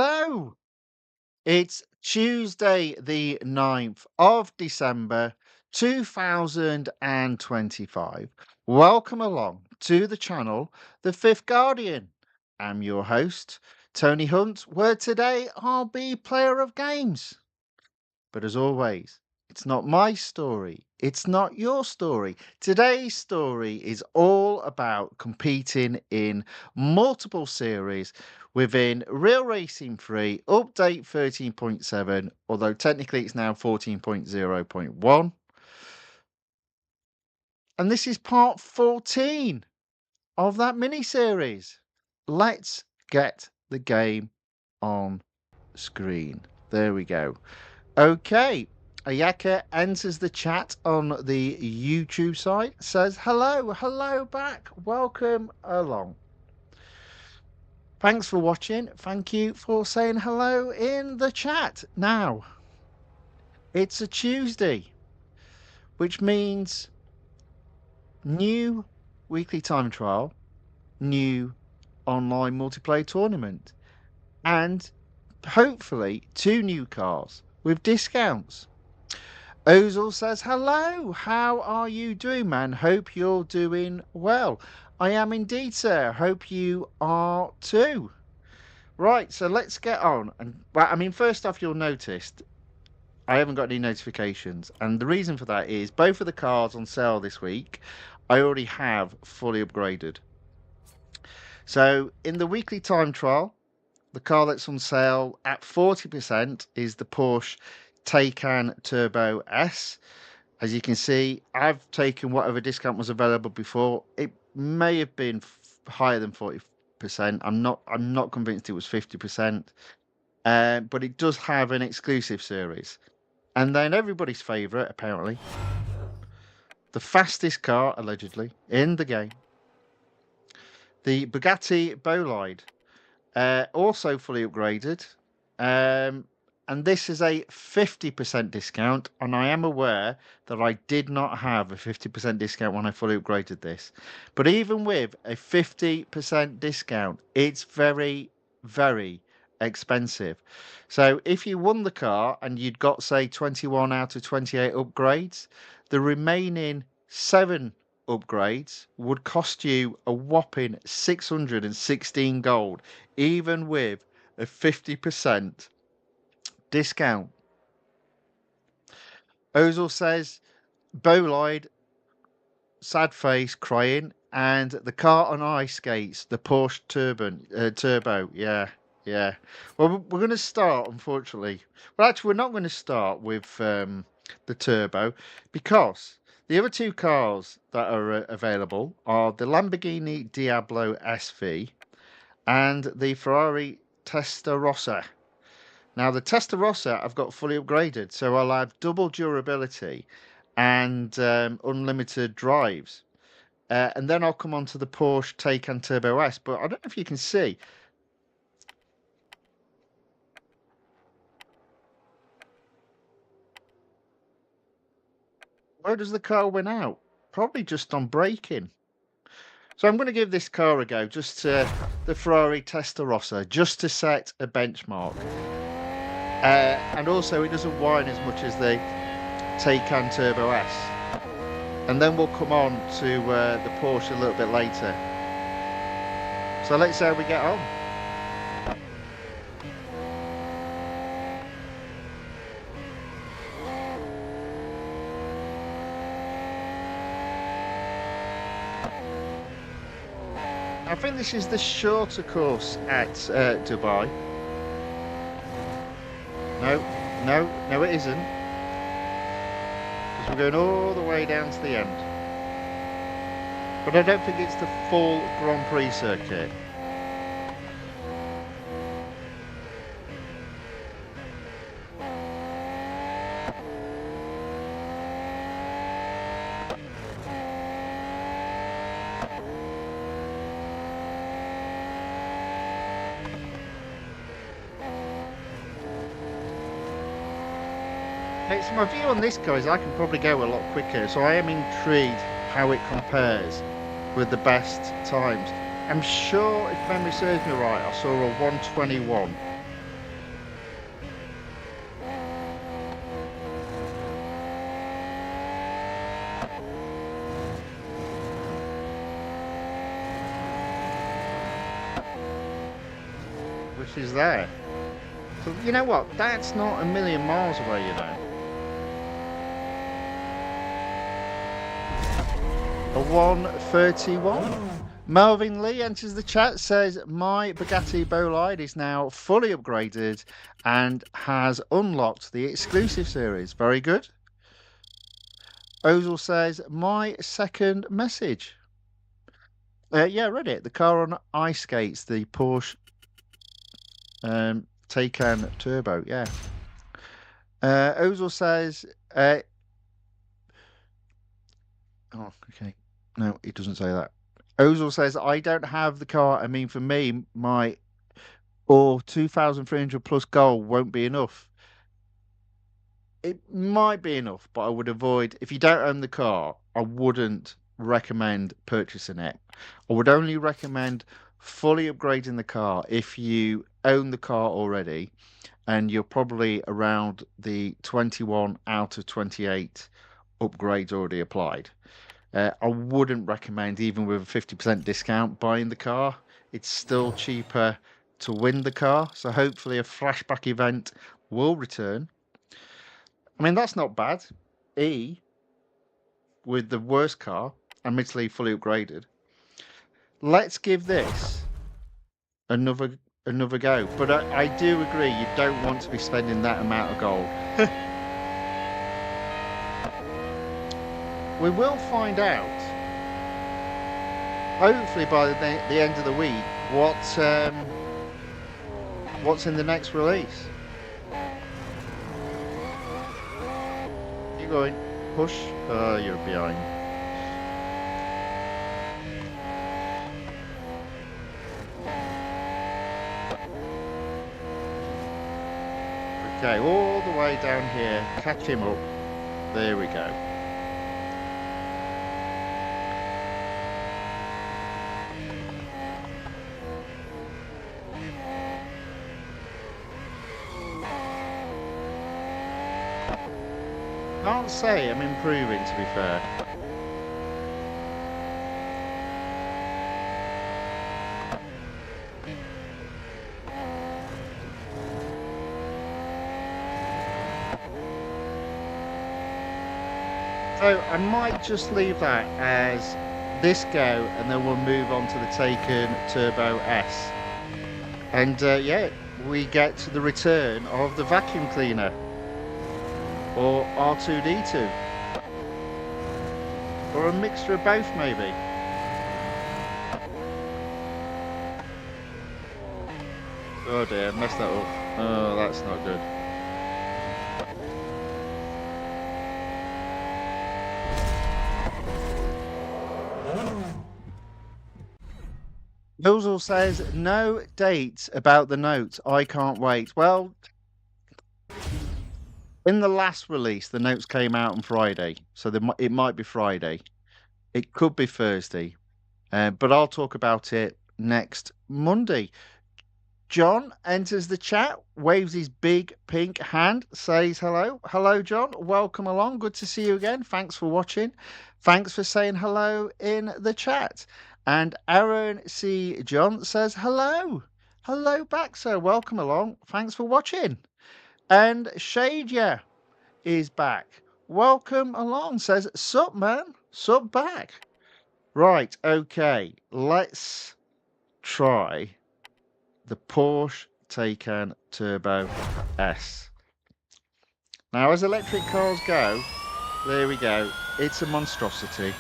Hello. It's Tuesday, the 9th of December, 2025. Welcome along to the channel, The Fifth Guardian. I'm your host, Tony Hunt, where today I'll be player of games. But as always, it's not my story. It's not your story. Today's story is all about competing in multiple series within Real Racing 3 Update 13.7, although technically it's now 14.0.1. And this is part 14 of that mini series. Let's get the game on screen. There we go. Okay, Ayaka enters the chat on the YouTube site, says hello back, welcome along. Thanks for watching, thank you for saying hello in the chat. Now, it's a Tuesday, which means new weekly time trial, new online multiplayer tournament, and hopefully 2 new cars with discounts. Ozil says, hello, how are you doing, man? Hope you're doing well. I am indeed, sir. Hope you are too. Right, so let's get on. And well, I mean, first off, you'll notice I haven't got any notifications. And the reason for that is both of the cars on sale this week, I already have fully upgraded. So in the weekly time trial, the car that's on sale at 40% is the Porsche Taycan Turbo S. As you can see, I've taken whatever discount was available before. It may have been higher than 40%. I'm not convinced it was 50%. But it does have an exclusive series. And then everybody's favourite, apparently, the fastest car, allegedly, in the game, the Bugatti Bolide, also fully upgraded. And this is a 50% discount, and I am aware that I did not have a 50% discount when I fully upgraded this. But even with a 50% discount, it's very, very expensive. So if you won the car and you'd got, say, 21 out of 28 upgrades, the remaining 7 upgrades would cost you a whopping 616 gold, even with a 50% discount. Ozil says, Bolide, sad face, crying, and the car on ice skates, the Porsche Turbo. Yeah. Well, we're going to start, unfortunately. Well, actually, we're not going to start with the Turbo because the other 2 cars that are available are the Lamborghini Diablo SV and the Ferrari Testarossa. Now, the Testarossa I've got fully upgraded, so I'll have double durability and unlimited drives. And then I'll come on to the Porsche Taycan Turbo S, but I don't know if you can see. Where does the car win out? Probably just on braking. So I'm going to give this car a go, just the Ferrari Testarossa, just to set a benchmark. And also, it doesn't whine as much as the Taycan Turbo S. And then we'll come on to the Porsche a little bit later. So let's see how we get on. I think this is the shorter course at Dubai. No, it isn't. Because we're going all the way down to the end. But I don't think it's the full Grand Prix circuit. So my view on this car is I can probably go a lot quicker, so I am intrigued how it compares with the best times. I'm sure, if memory serves me right, I saw a 121 she's there. So you know what? That's not a million miles away, you know. A 131. Melvin Lee enters the chat, says, my Bugatti Bolide is now fully upgraded and has unlocked the exclusive series. Very good. Ozil says, my second message. Yeah, read it. The car on ice skates, the Porsche Taycan Turbo, yeah. Ozil says, oh, okay. No, it doesn't say that. Ozil says, I don't have the car. I mean, for me, my 2,300 plus goal won't be enough. It might be enough, but I would avoid, if you don't own the car, I wouldn't recommend purchasing it. I would only recommend fully upgrading the car if you own the car already and you're probably around the 21 out of 28 upgrades already applied. I wouldn't recommend, even with a 50% discount, buying the car. It's still cheaper to win the car. So hopefully a flashback event will return. I mean, that's not bad. With the worst car, admittedly fully upgraded. Let's give this another go. But I do agree, you don't want to be spending that amount of gold. We will find out, hopefully by the end of the week, what's in the next release. Keep going. Push. Oh, you're behind. Okay, all the way down here. Catch him up. There we go. Can't say I'm improving, to be fair. So I might just leave that as this go, and then we'll move on to the Taycan Turbo S. And yeah, we get to the return of the vacuum cleaner. Or R2D2. Or a mixture of both, maybe. Oh dear, messed that up. Oh, that's not good. Ozil says, no dates about the notes. I can't wait. Well, in the last release, the notes came out on Friday, so it might be Friday. It could be Thursday, but I'll talk about it next Monday. John enters the chat, waves his big pink hand, says hello. Hello, John. Welcome along. Good to see you again. Thanks for watching. Thanks for saying hello in the chat. And Aaron C. John says hello. Hello back, sir. Welcome along. Thanks for watching. And Shadia is back. Welcome along. Says, sup, man? Sup back. Right, okay. Let's try the Porsche Taycan Turbo S. Now, as electric cars go, there we go. It's a monstrosity.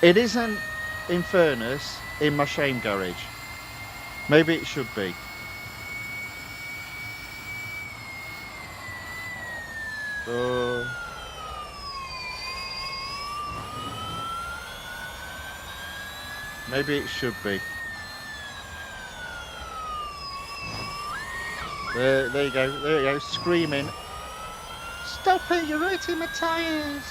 It isn't, in fairness, in my shame garage. Maybe it should be. Maybe it should be. There you go. There you go. Screaming. Stop it! You're hurting my tyres.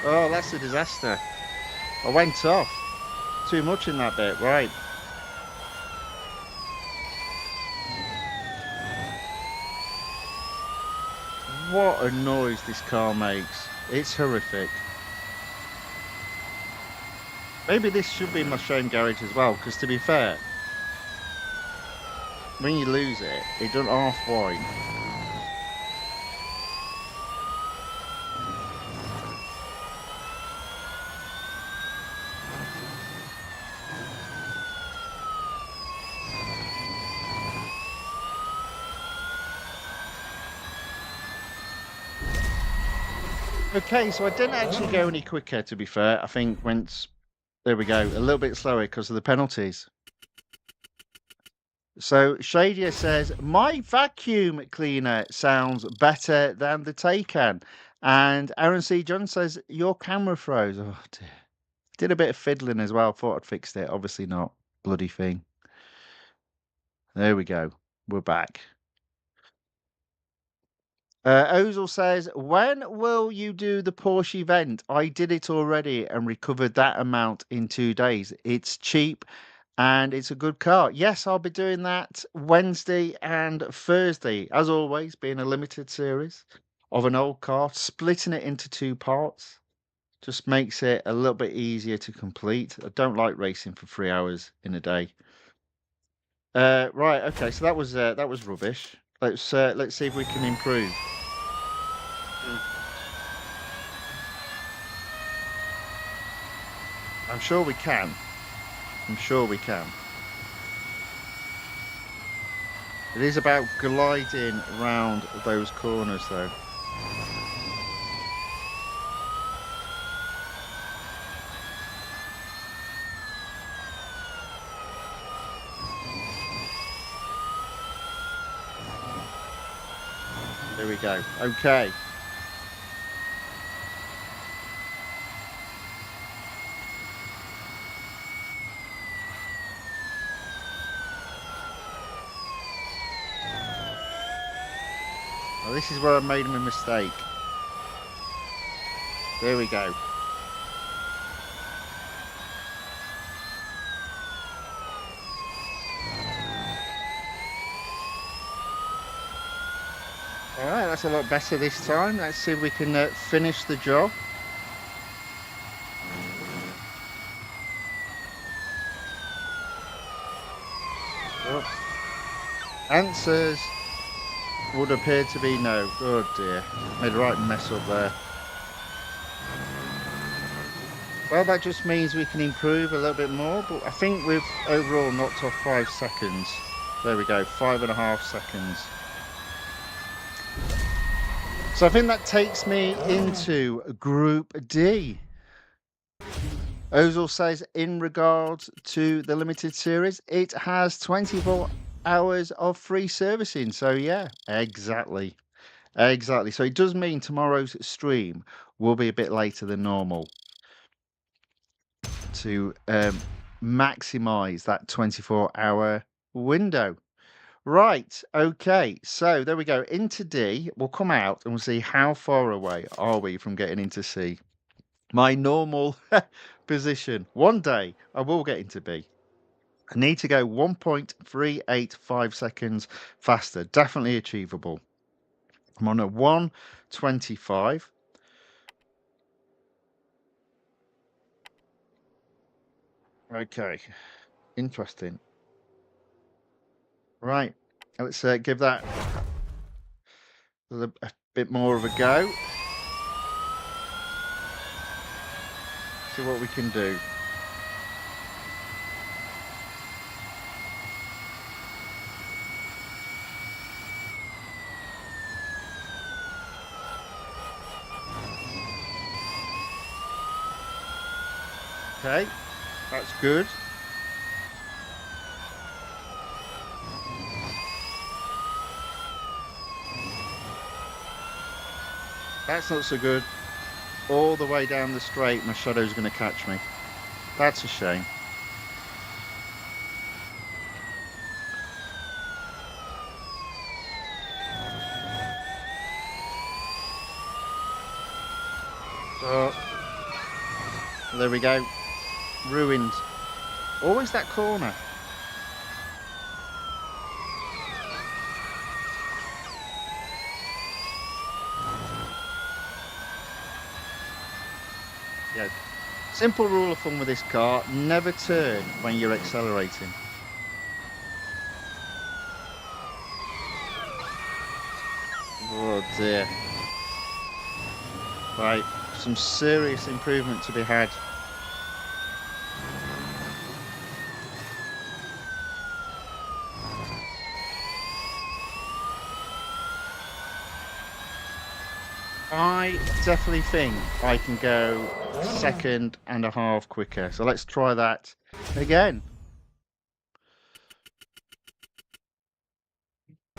Oh, that's a disaster. I went off. Too much in that bit, right. What a noise this car makes. It's horrific. Maybe this should be in my showroom garage as well, because to be fair, when you lose it, it doesn't half whine. Okay, so I didn't actually go any quicker, to be fair. I think went, there we go, a little bit slower because of the penalties. So Shadia says, my vacuum cleaner sounds better than the Taycan. And Aaron C. John says, your camera froze. Oh dear. Did a bit of fiddling as well. Thought I'd fixed it. Obviously not. Bloody thing. There we go. We're back. Ozil says, when will you do the Porsche event? I did it already and recovered that amount in 2 days. It's cheap and it's a good car. Yes, I'll be doing that Wednesday and Thursday. As always, being a limited series of an old car, splitting it into 2 parts. Just makes it a little bit easier to complete. I don't like racing for 3 hours in a day. Right, okay, so that was rubbish. Let's see if we can improve. I'm sure we can. I'm sure we can. It is about gliding round those corners, though. There we go. Okay. Well, this is where I made a mistake. There we go. All right, that's a lot better this time. Let's see if we can finish the job. Oh. Answers would appear to be no. Oh dear, made a right mess up there. Well, that just means we can improve a little bit more, but I think we've overall knocked off 5 seconds. There we go, 5.5 seconds. So I think that takes me into Group D. Ozil says, in regards to the limited series, it has 24 hours of free servicing. So yeah, exactly. Exactly. So it does mean tomorrow's stream will be a bit later than normal to maximize that 24-hour window. Right. Okay. So there we go. Into D, we'll come out and we'll see how far away are we from getting into C. My normal position. One day I will get into B. I need to go 1.385 seconds faster. Definitely achievable. I'm on a 1:25. Okay. Interesting. Right. Let's give that a bit more of a go. See what we can do. Okay, that's good. That's not so good. All the way down the straight, my shadow's going to catch me. That's a shame. Oh, there we go. Ruined. Always that corner. Yeah. Simple rule of thumb with this car, never turn when you're accelerating. Oh dear. Right, some serious improvement to be had. I definitely think I can go second and a half quicker. So let's try that again.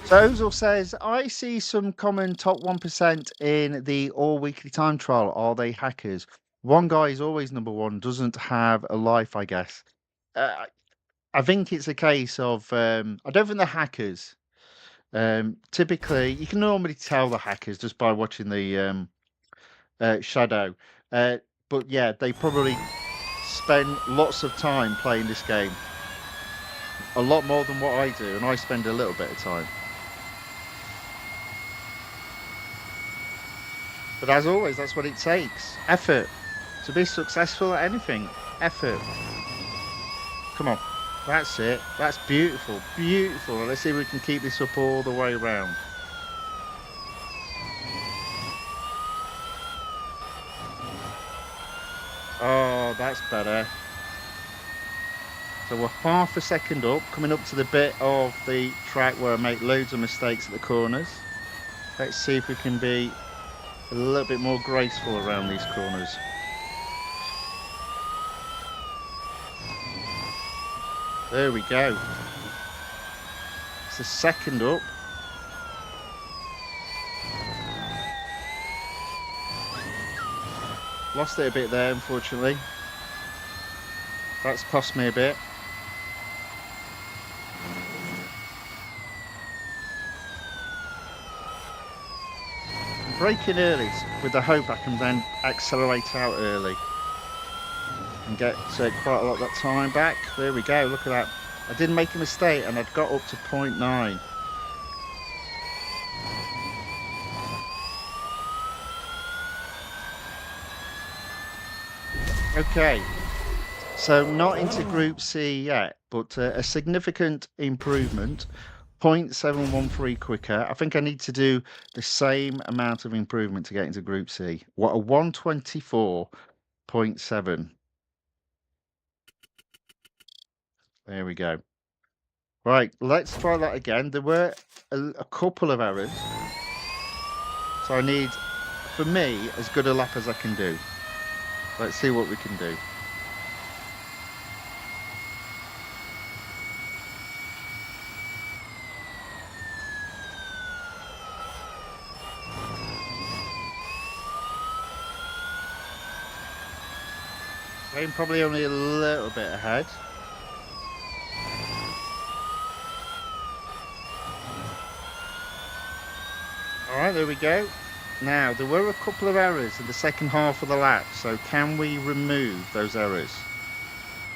So Ozil says, I see some common top 1% in the all weekly time trial. Are they hackers? One guy is always number one, doesn't have a life, I guess. Uh, I think it's a case of, I don't think they're hackers. Typically, you can normally tell the hackers just by watching the shadow. Uh, but yeah, they probably spend lots of time playing this game. A lot more than what I do, and I spend a little bit of time. But as always, that's what it takes. Effort. To be successful at anything. Effort. Come on. That's it. That's beautiful. Beautiful. Let's see if we can keep this up all the way around. Oh, that's better. So we're half a second up, coming up to the bit of the track where I make loads of mistakes at the corners. Let's see if we can be a little bit more graceful around these corners. There we go. It's the second up. Lost it a bit there, unfortunately. That's cost me a bit. Braking early with the hope I can then accelerate out early and get quite a lot of that time back. There we go, look at that. I didn't make a mistake and I'd got up to 0.9. Okay, so not into Group C yet, but a significant improvement. 0.713 quicker. I think I need to do the same amount of improvement to get into Group C. What, a 124.7. There we go. Right, let's try that again. There were a couple of errors. So I need, for me, as good a lap as I can do. Let's see what we can do. I'm probably only a little bit ahead. All right, there we go. Now, there were a couple of errors in the second half of the lap, so can we remove those errors?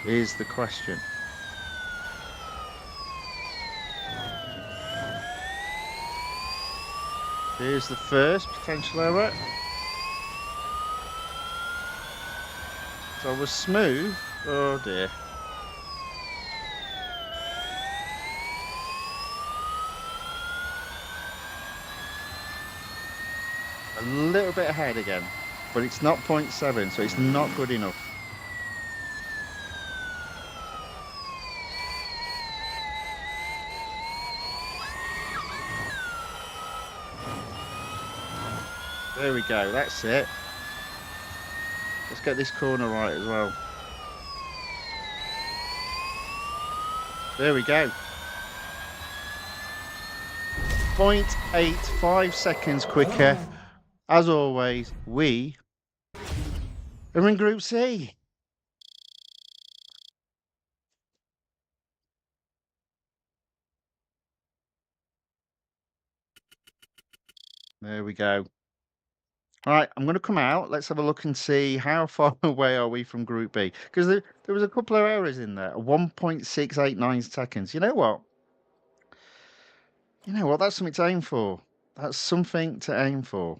Is the question. Here's the first potential error. So we're smooth. Oh dear. A little bit ahead again, but it's not 0.7, so it's not good enough. There we go, that's it. Let's get this corner right as well. There we go. 0.85 seconds quicker. As always, we are in Group C. There we go. All right, I'm going to come out. Let's have a look and see how far away are we from Group B. Because there was a couple of errors in there. 1.689 seconds. You know what? You know what? That's something to aim for. That's something to aim for.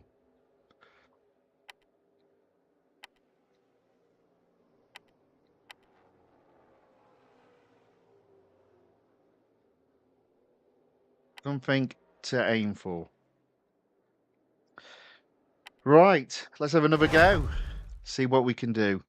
Something to aim for. Right, let's have another go. See what we can do.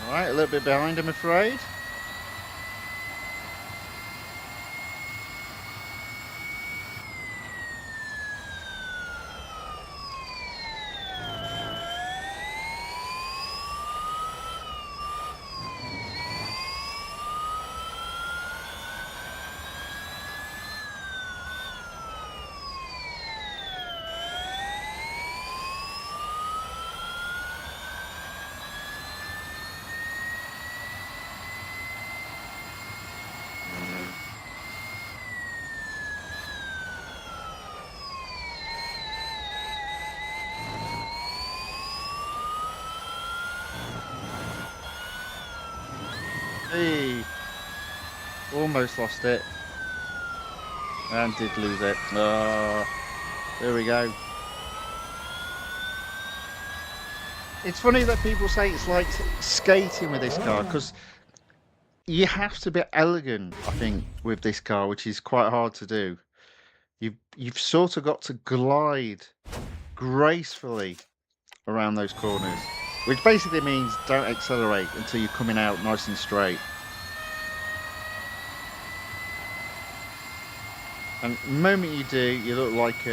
All right, a little bit behind, I'm afraid. Hey, almost lost it. And did lose it. There we go. It's funny that people say it's like skating with this car, because you have to be elegant, I think, with this car, which is quite hard to do. You've sort of got to glide gracefully around those corners, which basically means don't accelerate until you're coming out nice and straight. And the moment you do, you look like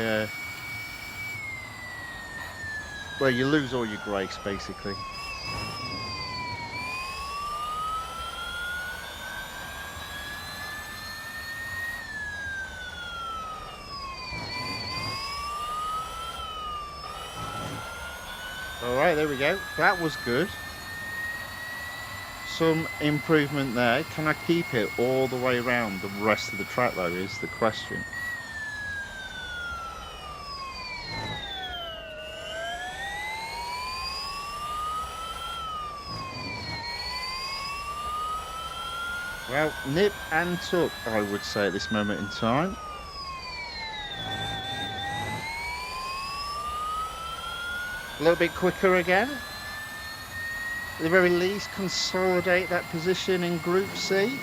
well, you lose all your grace, basically. All right, there we go. That was good. Some improvement there. Can I keep it all the way around the rest of the track, though, is the question. Well, nip and tuck, I would say, at this moment in time. A little bit quicker again. At the very least, consolidate that position in Group C.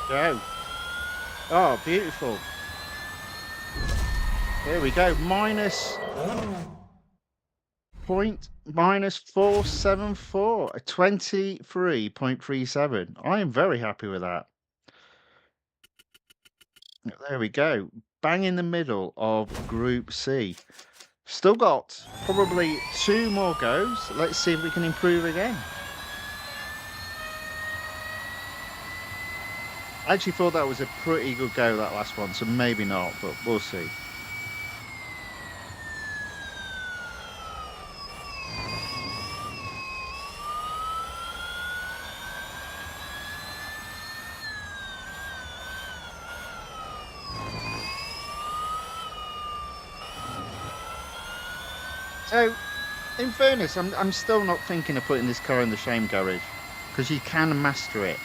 Go. Oh, beautiful. There we go. Minus 474, a 23.37. I am very happy with that. There we go. Bang in the middle of Group C. Still got probably 2 more goes. Let's see if we can improve again. I actually thought that was a pretty good go, that last one, so maybe not, but we'll see. So, in fairness, I'm still not thinking of putting this car in the shame garage, because you can master it.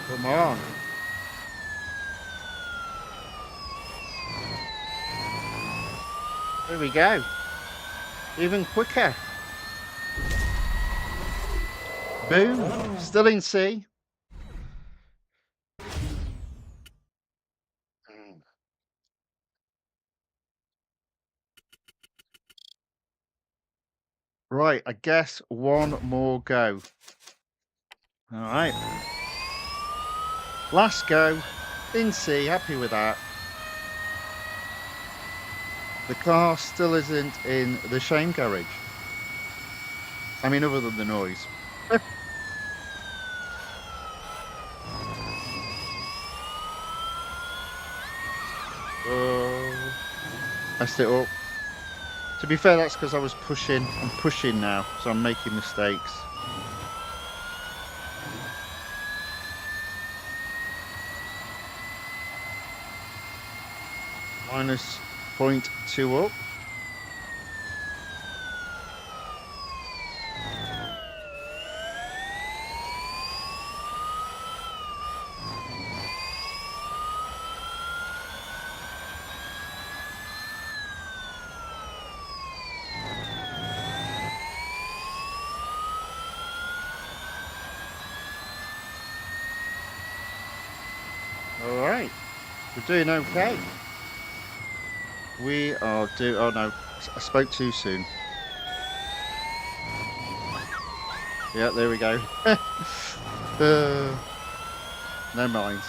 Come on. There we go. Even quicker. Boom. Still in C. Right, I guess one more go. All right. Last go. In C. Happy with that. The car still isn't in the shame garage. I mean, other than the noise. Messed it up. To be fair, that's because I was pushing. I'm pushing now, so I'm making mistakes. Minus 0.2 up. All right, we're doing okay. We are doing. Oh no, I spoke too soon. Yeah, there we go. No mind.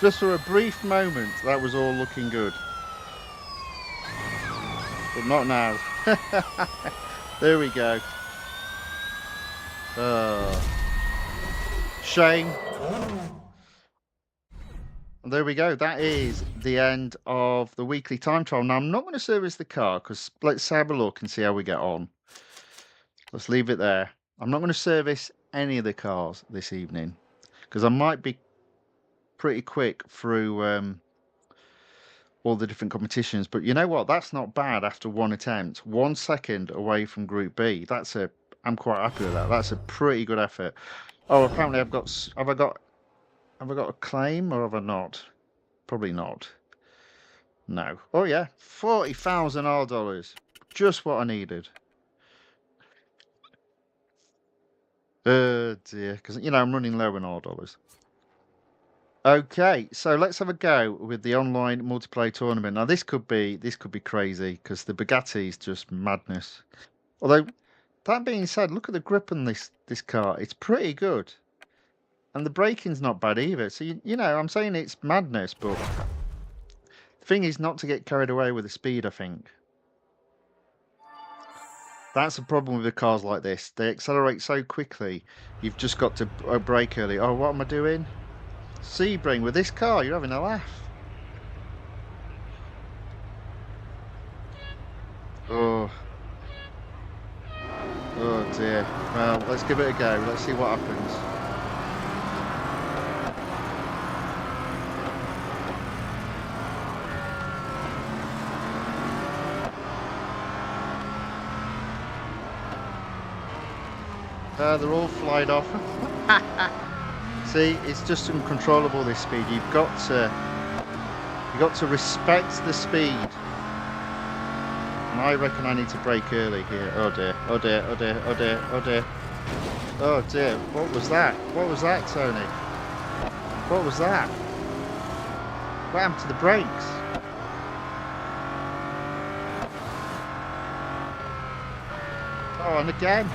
Just for a brief moment, that was all looking good. But not now. There we go. Shame. And there we go. That is the end of the weekly time trial. Now, I'm not going to service the car because let's have a look and see how we get on. Let's leave it there. I'm not going to service any of the cars this evening because I might be pretty quick through all the different competitions. But you know what? That's not bad after one attempt. 1 second away from Group B. I'm quite happy with that. That's a pretty good effort. Oh, apparently have I got a claim or have I not? Probably not. No. Oh yeah, $40,000. Just what I needed. Dear, because I'm running low on $. Okay, so let's have a go with the online multiplayer tournament. Now this could be crazy because the Bugatti is just madness. Although that being said, look at the grip on this car. It's pretty good, and the braking's not bad either. So I'm saying it's madness, but the thing is not to get carried away with the speed. I think that's the problem with the cars like this. They accelerate so quickly. You've just got to brake early. Oh, what am I doing? Sebring with this car, you're having a laugh. Oh dear. Well, let's give it a go. Let's see what happens. They're all flying off. See, it's just uncontrollable, this speed. You've got to respect the speed. And I reckon I need to brake early here. Oh dear, oh dear, oh dear, oh dear, oh dear. Oh dear, what was that? What was that, Tony? What was that? What happened to the brakes? Oh, and again.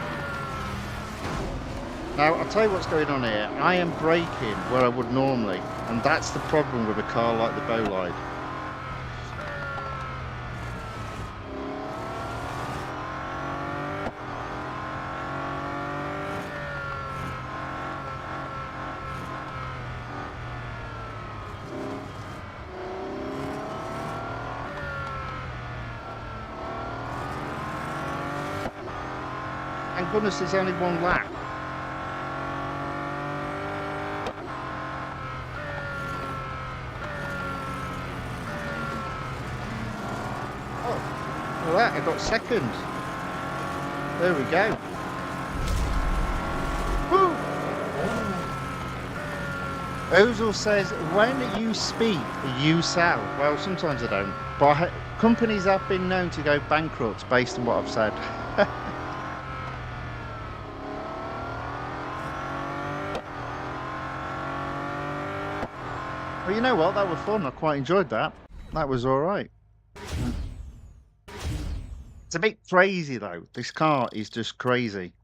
Now, I'll tell you what's going on here. I am braking where I would normally, and that's the problem with a car like the Bolide. Thank goodness there's only one lap. I got second. There we go. Woo! Ozil says, when you speak, you sell. Well, sometimes I don't. But companies have been known to go bankrupt based on what I've said. Well, you know what? That was fun. I quite enjoyed that. That was all right. It's a bit crazy, though. This car is just crazy.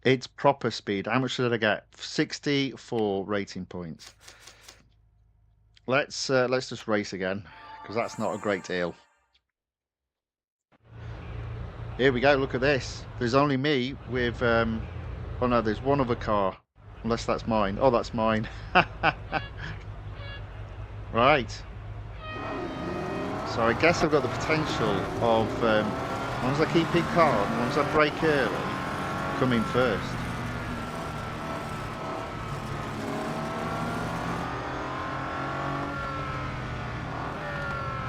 It's proper speed. How much did I get? 64 rating points. Let's just race again, because that's not a great deal. Here we go. Look at this. There's only me with oh no, there's one other car, unless that's mine. Oh, that's mine. Right. So I guess I've got the potential of as long as I keep it calm, as long as I brake early, come in first.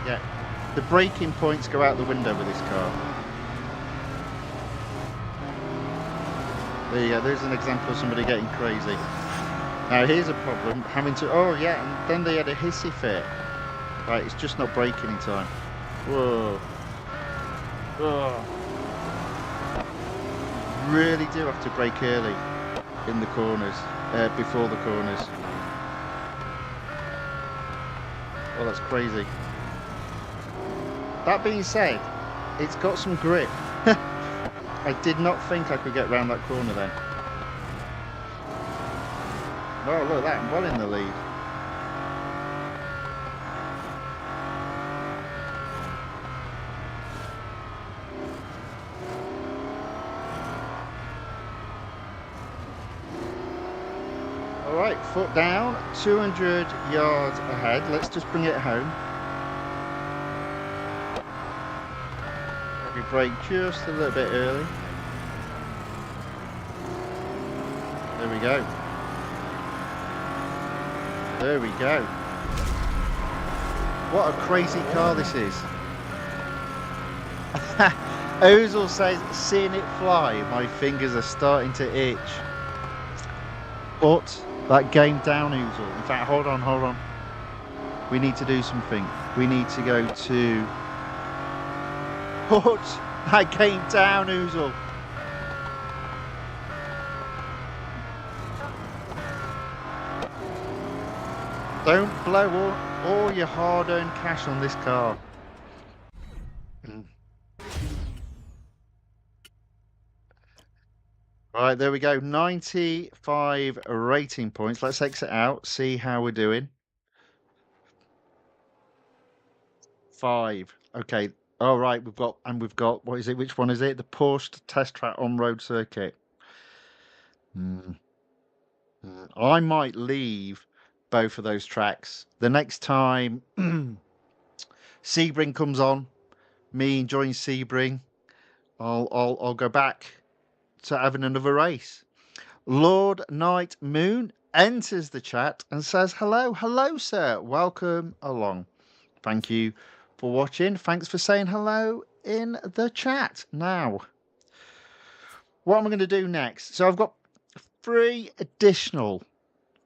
Yeah, the braking points go out the window with this car. There you go, there's an example of somebody getting crazy. Now here's a problem, having to, oh yeah, and then they had a hissy fit. Right, it's just not braking in time. Whoa. Whoa. Really do have to brake early in the corners, before the corners. Oh, that's crazy. That being said, it's got some grip. I did not think I could get round that corner then. Oh, look at that, I'm well in the lead. All right, foot down, 200 yards ahead. Let's just bring it home. Maybe brake just a little bit early. There we go. There we go. What a crazy car this is. Ozil says, seeing it fly, my fingers are starting to itch. But that game down, Ozil. In fact, hold on. We need to do something. We need to go to... Put that game down, Ozil. Don't blow all your hard-earned cash on this car. Right, there we go. 95 rating points. Let's exit out, see how we're doing. 5. Okay. All right, we've got, what is it? Which one is it? The Porsche Test Track on-road circuit. I might leave both of those tracks. The next time Sebring comes on, me enjoying Sebring, I'll go back to having another race. Lord Night Moon enters the chat and says, hello, sir. Welcome along. Thank you for watching. Thanks for saying hello in the chat. Now, what am I going to do next? So I've got 3 additional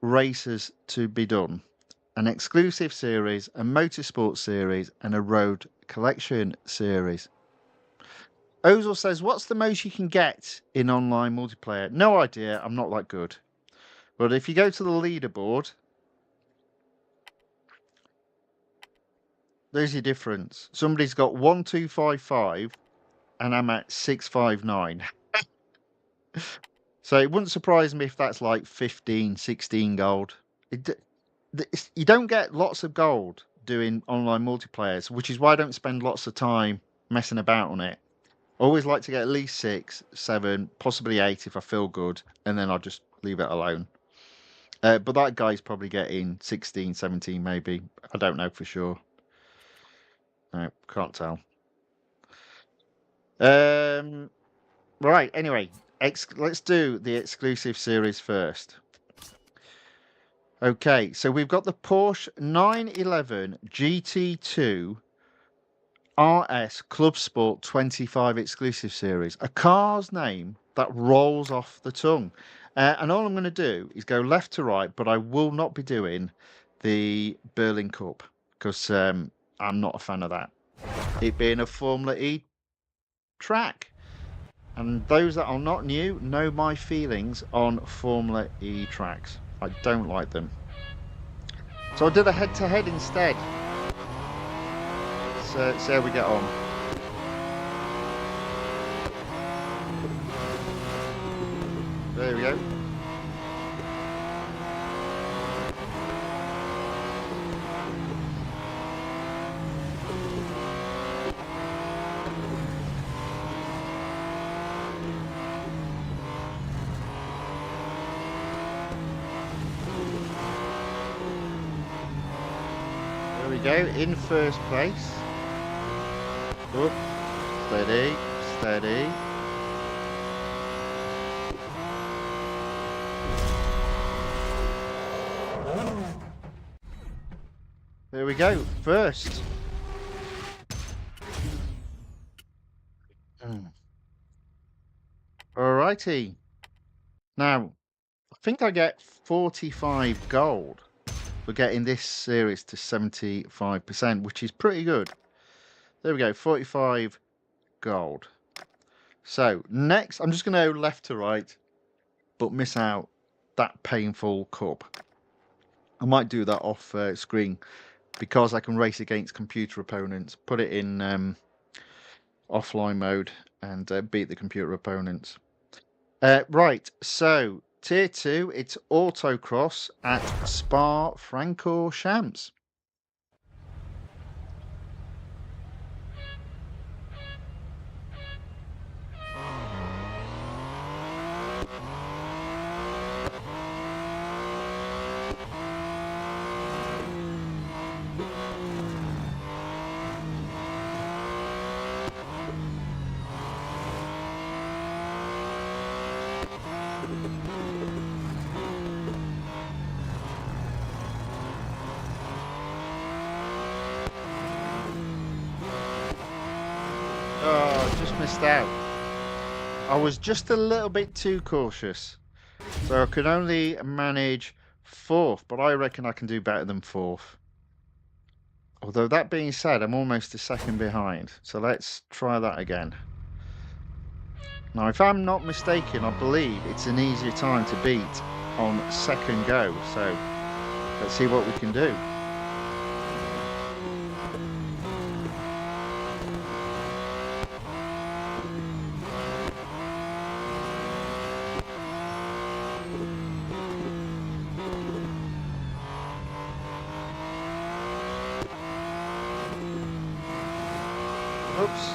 races to be done. An exclusive series, a motorsport series, and a road collection series. Ozil says, what's the most you can get in online multiplayer? No idea. I'm not that good. But if you go to the leaderboard, there's your difference. Somebody's got 1255 and I'm at 659. So it wouldn't surprise me if that's like 15, 16 gold. You don't get lots of gold doing online multiplayers, which is why I don't spend lots of time messing about on it. I always like to get at least 6, 7, possibly 8 if I feel good, and then I'll just leave it alone. But that guy's probably getting 16, 17 maybe. I don't know for sure. No, can't tell. Right, anyway, let's do the exclusive series first. Okay, so we've got the Porsche 911 GT2 RS Clubsport 25 exclusive series. A car's name that rolls off the tongue. And all I'm going to do is go left to right, but I will not be doing the Berlin Cup because I'm not a fan of that. It being a Formula E track. And those that are not new know my feelings on Formula E tracks. I don't like them. So I did a head-to-head instead. So see how we get on. There we go. There we go, in first place. Up, steady, steady. There we go, first. Alrighty. Now, I think I get 45 gold for getting this series to 75%, which is pretty good. There we go, 45 gold. So, next, I'm just going to go left to right, but miss out that painful cup. I might do that off screen because I can race against computer opponents, put it in offline mode and beat the computer opponents. Right, so tier 2, it's autocross at Spa-Francorchamps. Oh, just missed out. I was just a little bit too cautious. So I could only manage 4th, but I reckon I can do better than 4th. Although that being said, I'm almost a second behind. So let's try that again. Now, if I'm not mistaken, I believe it's an easier time to beat on second go. So let's see what we can do. Oops.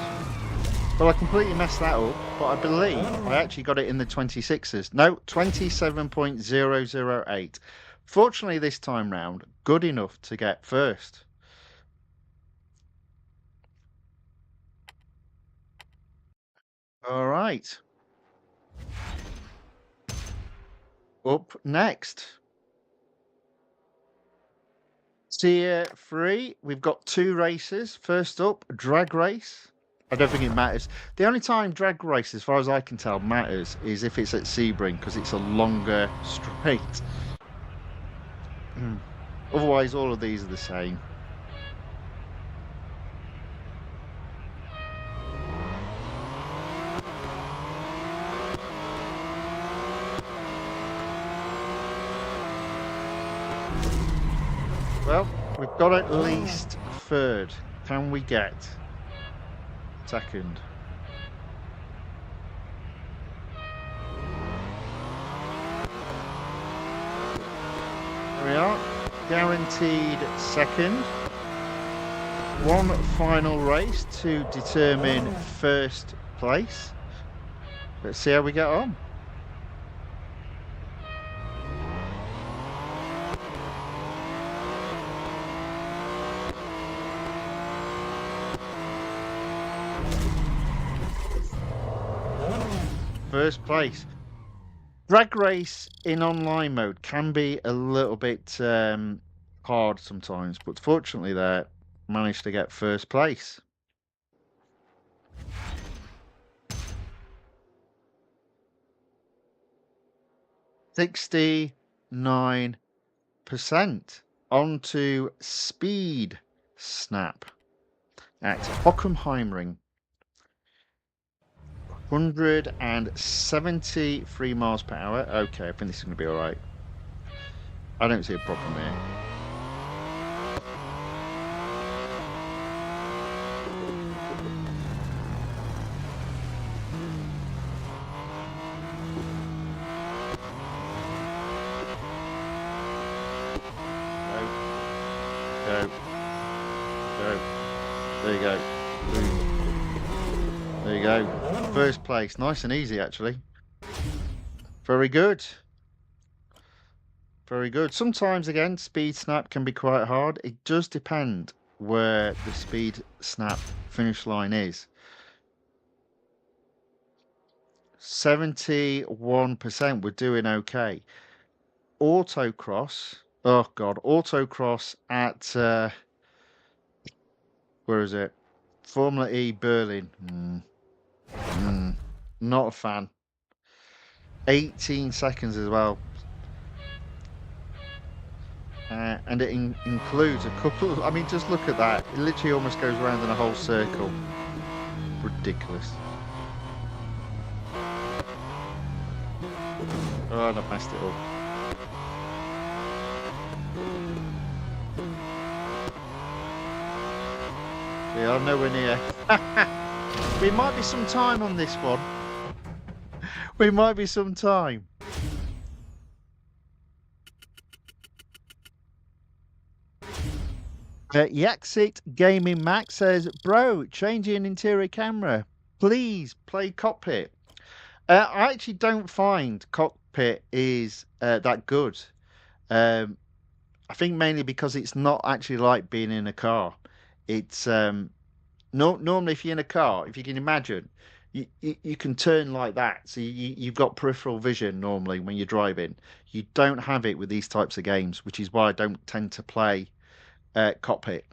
Well, I completely messed that up, but I believe I actually got it in the 26s. No, 27.008. Fortunately, this time round, good enough to get first. All right. Up next. Tier 3, we've got 2 races. First up, drag race. I don't think it matters. The only time drag race, as far as I can tell, matters is if it's at Sebring, because it's a longer straight. Otherwise, all of these are the same. Well, we've got at least third. Can we get second? There we are. Guaranteed second. One final race to determine first place. Let's see how we get on. First place. Drag race in online mode can be a little bit hard sometimes, but fortunately there managed to get first place. 69%. On to Speed Snap at Hockenheimring. 173 miles per hour. Okay, I think this is going to be all right. I don't see a problem here. Go. There you go. There you go. First place. Nice and easy, actually. Very good. Very good. Sometimes, again, Speed Snap can be quite hard. It does depend where the Speed Snap finish line is. 71%. We're doing okay. Autocross. Oh, God. Autocross at... where is it? Formula E Berlin. Not a fan. 18 seconds as well. And it includes a couple... I mean, just look at that. It literally almost goes around in a whole circle. Ridiculous. Oh, and I've messed it up. We are nowhere near. We might be some time on this one. We might be some time. Yaxit Gaming Max says, bro, changing interior camera. Please play cockpit. I actually don't find cockpit is that good. I think mainly because it's not actually like being in a car. It's normally if you're in a car, if you can imagine, you can turn like that. So you've got peripheral vision normally when you're driving. You don't have it with these types of games, which is why I don't tend to play cockpit.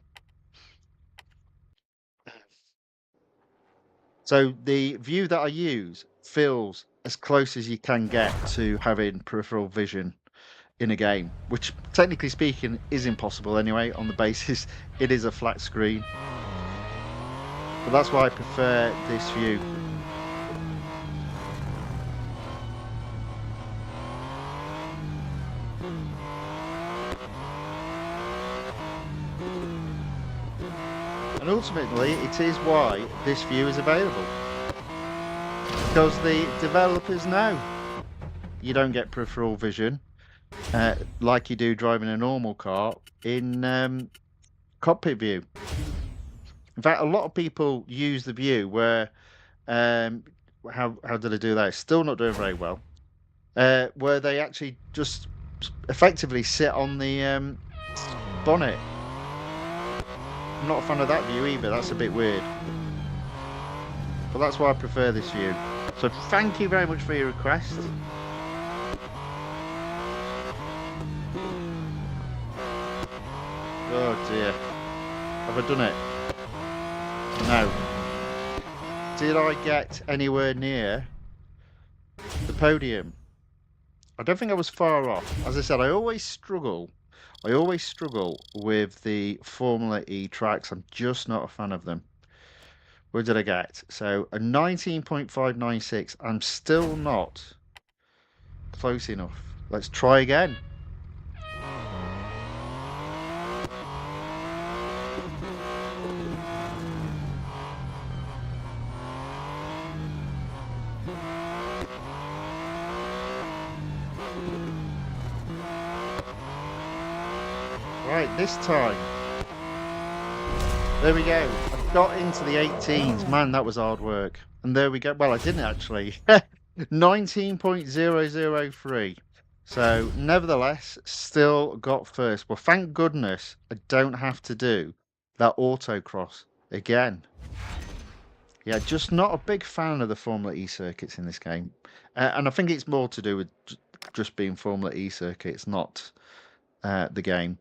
So the view that I use feels as close as you can get to having peripheral vision in a game, which technically speaking is impossible anyway, on the basis it is a flat screen. But that's why I prefer this view. And ultimately, it is why this view is available. Because the developers know you don't get peripheral vision like you do driving a normal car in cockpit view. In fact, a lot of people use the view where, how did I do that? Still not doing very well. Where they actually just effectively sit on the bonnet. I'm not a fan of that view either. That's a bit weird. But that's why I prefer this view. So thank you very much for your request. Oh dear. Have I done it? No. Did I get anywhere near the podium? I don't think I was far off. As I said, I always struggle with the Formula E tracks. I'm just not a fan of them. Where did I get? So a 19.596. I'm still not close enough. Let's try again. Right, this time. There we go. I got into the 18s. Man, that was hard work. And there we go. Well, I didn't actually. 19.003. So, nevertheless, still got first. Well, thank goodness I don't have to do that autocross again. Yeah, just not a big fan of the Formula E circuits in this game. And I think it's more to do with just being Formula E circuits, not the game.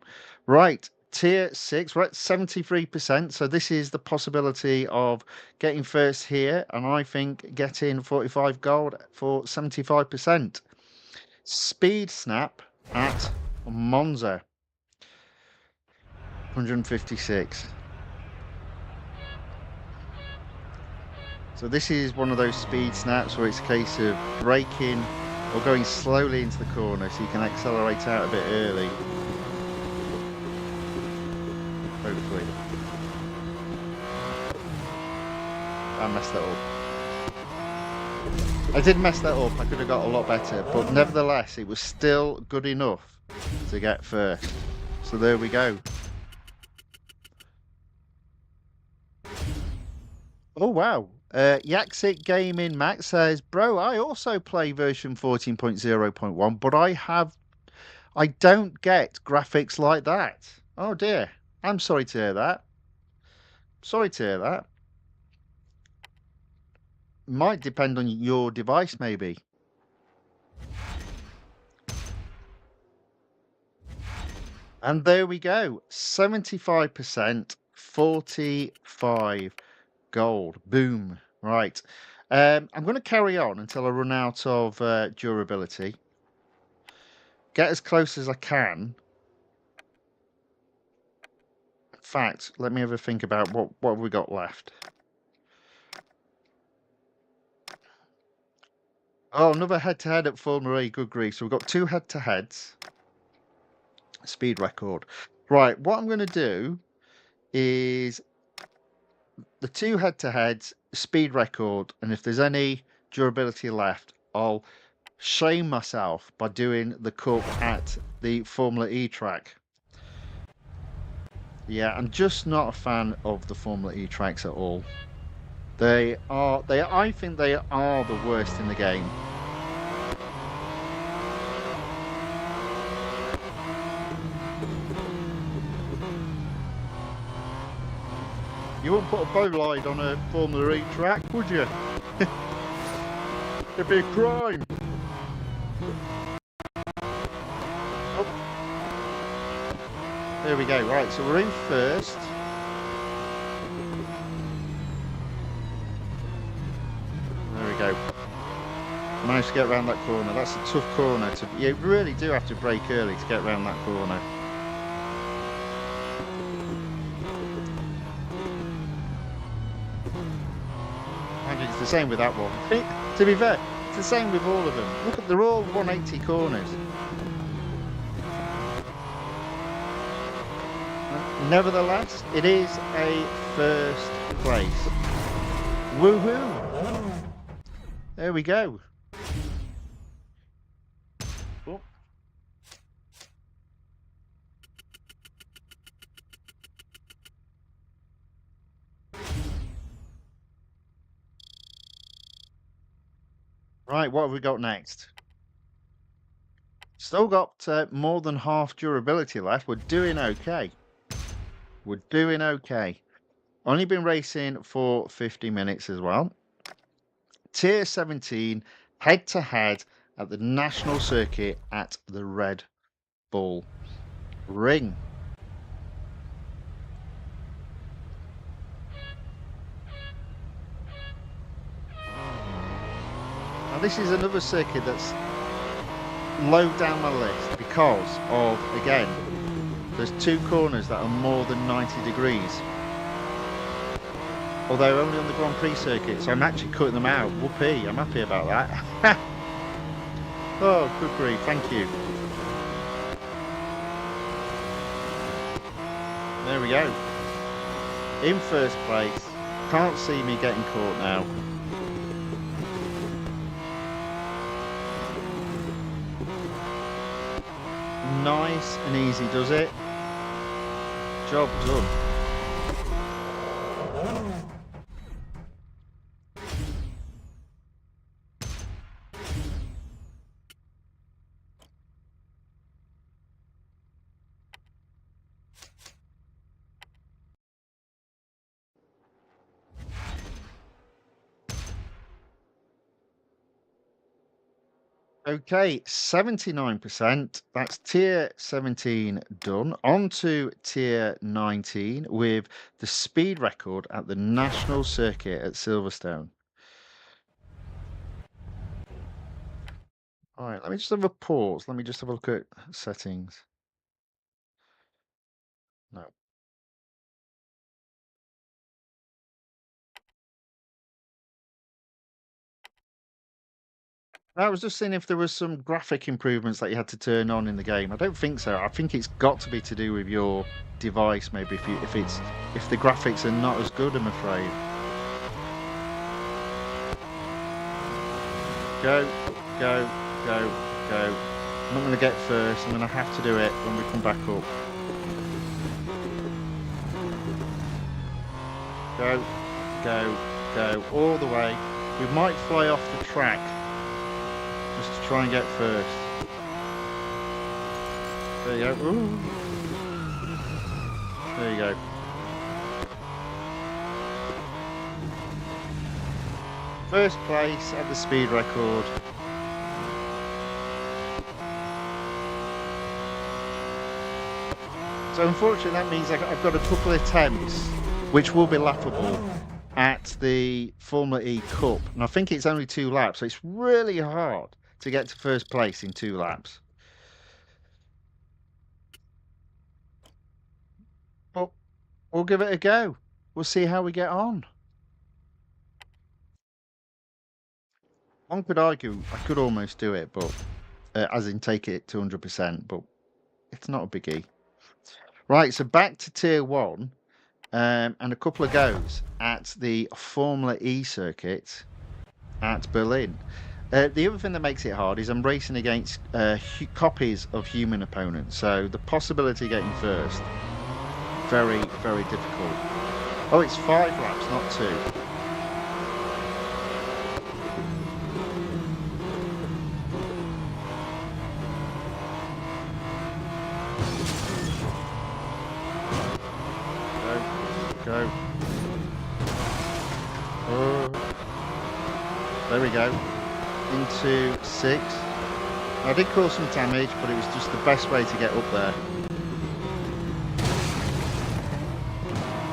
Right, tier 6, we're at 73%. So this is the possibility of getting first here, and I think getting 45 gold for 75%. Speed snap at Monza. 156. So this is one of those speed snaps where it's a case of braking or going slowly into the corner so you can accelerate out a bit early. Hopefully. I messed that up. I did mess that up. I could have got a lot better, but nevertheless, it was still good enough to get first. So there we go. Oh wow. Yaxit Gaming Max says, bro, I also play version 14.0.1, but I don't get graphics like that. Oh dear. I'm sorry to hear that. Sorry to hear that. Might depend on your device, maybe. And there we go. 75%, 45 gold. Boom. Right. I'm going to carry on until I run out of durability. Get as close as I can. In fact, let me have a think about what have we got left. Oh, another head-to-head at Formula E. Good grief. So we've got 2 head-to-heads. Speed record. Right, what I'm going to do is the 2 head-to-heads, speed record, and if there's any durability left, I'll shame myself by doing the cup at the Formula E track. Yeah, I'm just not a fan of the Formula E tracks at all. I think they are the worst in the game. You wouldn't put a Bolide on a Formula E track, would you? It'd be a crime. Oh. There we go. Right, so we're in first. There we go. Managed to get around that corner. That's a tough corner. You really do have to brake early to get around that corner. And it's the same with that one. To be fair, it's the same with all of them. Look, they're all 180 corners. Nevertheless, it is a first place. Woohoo! There we go. Oh. Right, what have we got next? Still got more than half durability left. We're doing okay. We're doing okay. Only been racing for 50 minutes as well. Tier 17, head-to-head at the national circuit at the Red Bull Ring. Now this is another circuit that's low down my list because of, again, there's 2 corners that are more than 90 degrees. Although only on the Grand Prix circuit, so I'm actually cutting them out. Whoopee, I'm happy about that. Oh, good grief, thank you. There we go. In first place. Can't see me getting caught now. Nice and easy, does it? Job done. Okay, 79%. That's tier 17 done. On to tier 19 with the speed record at the national circuit at Silverstone. All right, let me just have a pause. Let me just have a look at settings. No. I was just seeing if there was some graphic improvements that you had to turn on in the game. I don't think so. I think it's got to be to do with your device, maybe if the graphics are not as good, I'm afraid. Go, go, go, go. I'm not going to get first. I'm going to have to do it when we come back up. Go, go, go, all the way. We might fly off the track just to try and get first. There you go. Ooh. There you go. First place at the speed record. So unfortunately that means I've got a couple of attempts, which will be laughable, at the Formula E Cup. And I think it's only 2 laps, so it's really hard to get to first place in 2 laps. But we'll give it a go. We'll see how we get on. One could argue I could almost do it, but as in take it to 100%, but it's not a biggie. Right, so back to Tier 1 and a couple of goes at the Formula E circuit at Berlin. The other thing that makes it hard is I'm racing against copies of human opponents, so the possibility of getting first, very, very difficult. Oh, it's 5 laps, not 2. Go. Oh. There we go. Into 6. I did cause some damage, but it was just the best way to get up there.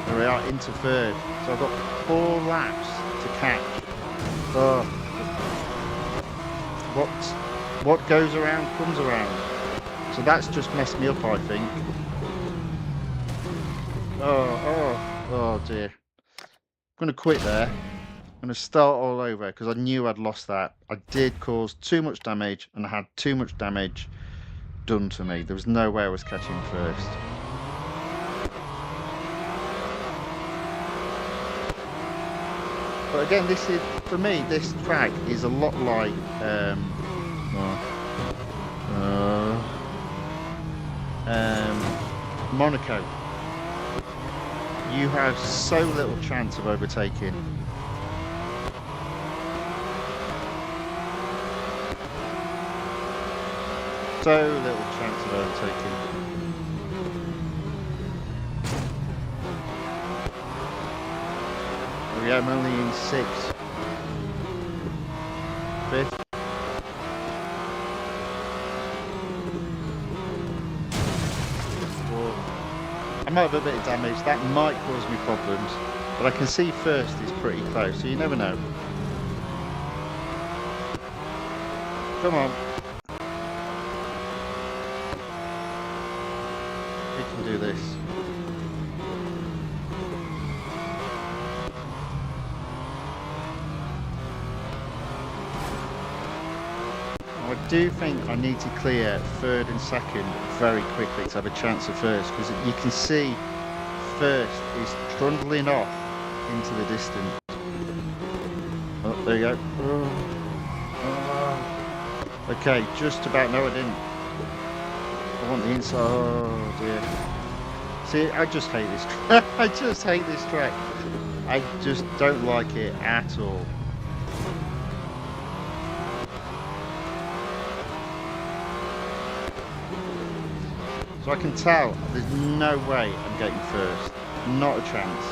There we are, into 3rd. So I've got 4 laps to catch. Oh. What goes around comes around. So that's just messed me up, I think. Oh dear. I'm going to quit there. I'm going to start all over because I knew I'd lost that. I did cause too much damage and I had too much damage done to me. There was no way I was catching first. But again, this is, for me, this track is a lot like Monaco. You have so little chance of overtaking. So little chance of overtaking. There we go, I'm only in 6th. 5th. I might have a bit of damage, that might cause me problems, but I can see first is pretty close, so you never know. Come on. We can do this. I do think I need to clear 3rd and 2nd very quickly to have a chance of first, because you can see first is trundling off into the distance. Oh, there you go. Oh. Okay, just about. No, I didn't. I want the inside. Oh dear. See, I just hate this track. I just hate this track. I just don't like it at all. So I can tell there's no way I'm getting first. Not a chance.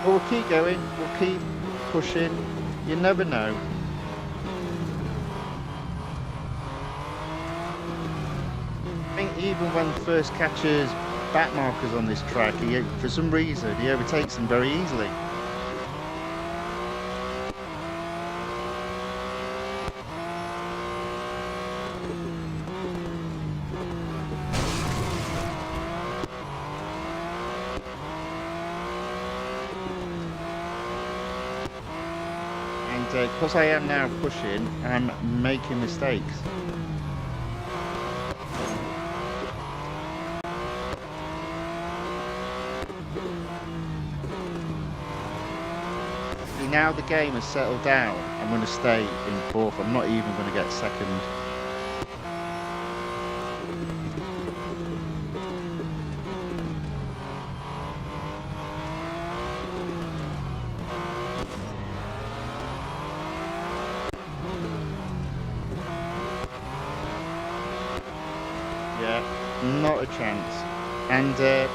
But we'll keep going. We'll keep pushing. You never know. I think even when first catches back markers on this track, for some reason he overtakes them very easily. because I am now pushing, I'm making mistakes. See, now the game has settled down, I'm going to stay in fourth. I'm not even going to get second. Not a chance. And there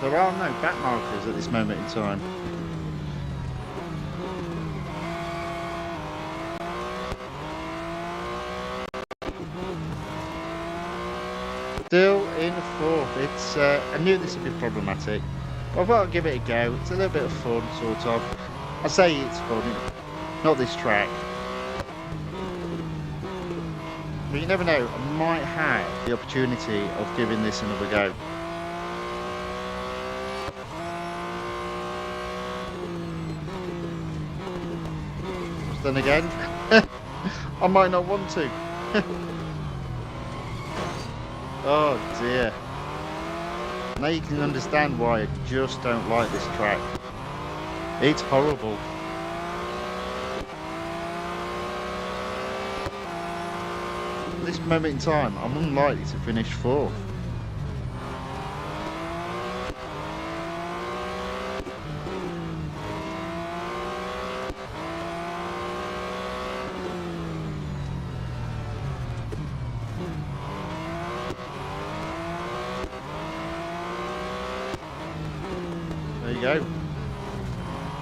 are no back markers at this moment in time. Still in fourth. It's I knew this would be problematic, but I thought I'd give it a go. It's a little bit of fun, sort of. I say it's fun, not this track. But you never know, I might have the opportunity of giving this another go. But then again, I might not want to. Oh dear. Now you can understand why I just don't like this track. It's horrible. At this moment in time, I'm unlikely to finish fourth. There you go.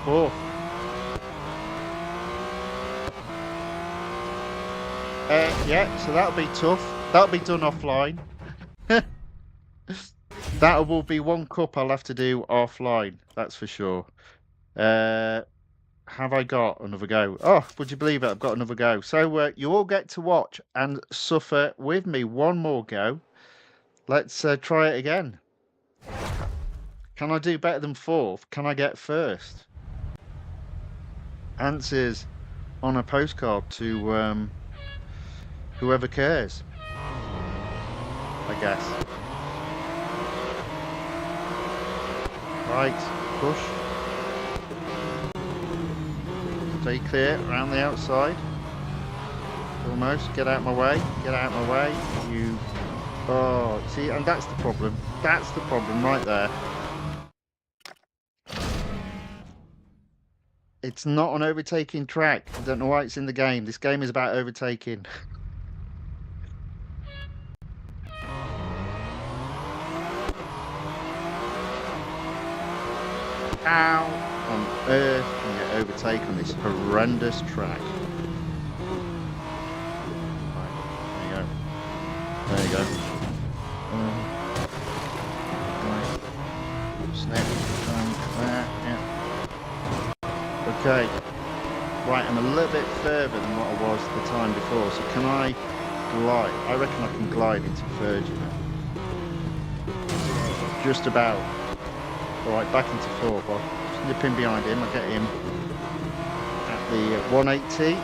Fourth. Yeah, so that'll be tough. That'll be done offline. That will be one cup I'll have to do offline, that's for sure. Have I got another go? Oh, would you believe it? I've got another go. So you all get to watch and suffer with me. One more go. Let's try it again. Can I do better than fourth? Can I get first? Answers on a postcard to whoever cares, I guess. Right, push. Stay clear around the outside. Almost. Get out of my way. Get out of my way. You. Oh, see, and that's the problem. That's the problem right there. It's not an overtaking track. I don't know why it's in the game. This game is about overtaking. How on earth can you overtake on this horrendous track? Right, there you go. There you go. Right. Snap. There. Yeah. Okay. Right, I'm a little bit further than what I was the time before. So can I glide? I reckon I can glide into third, you know. Just about. Alright, back into fourth. I'll nip in behind him. I'll get him at the 180.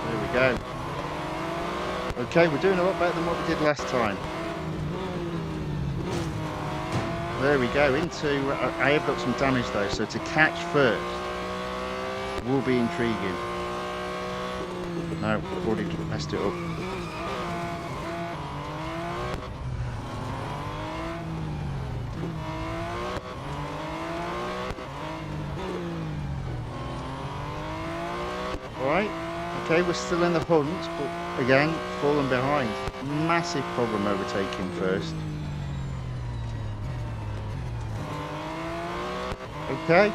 There we go. Okay, we're doing a lot better than what we did last time. There we go. Into. I have got some damage though, so to catch first will be intriguing. No, I've already messed it up. Alright, okay, we're still in the hunt, but again, falling behind. Massive problem overtaking first. Okay.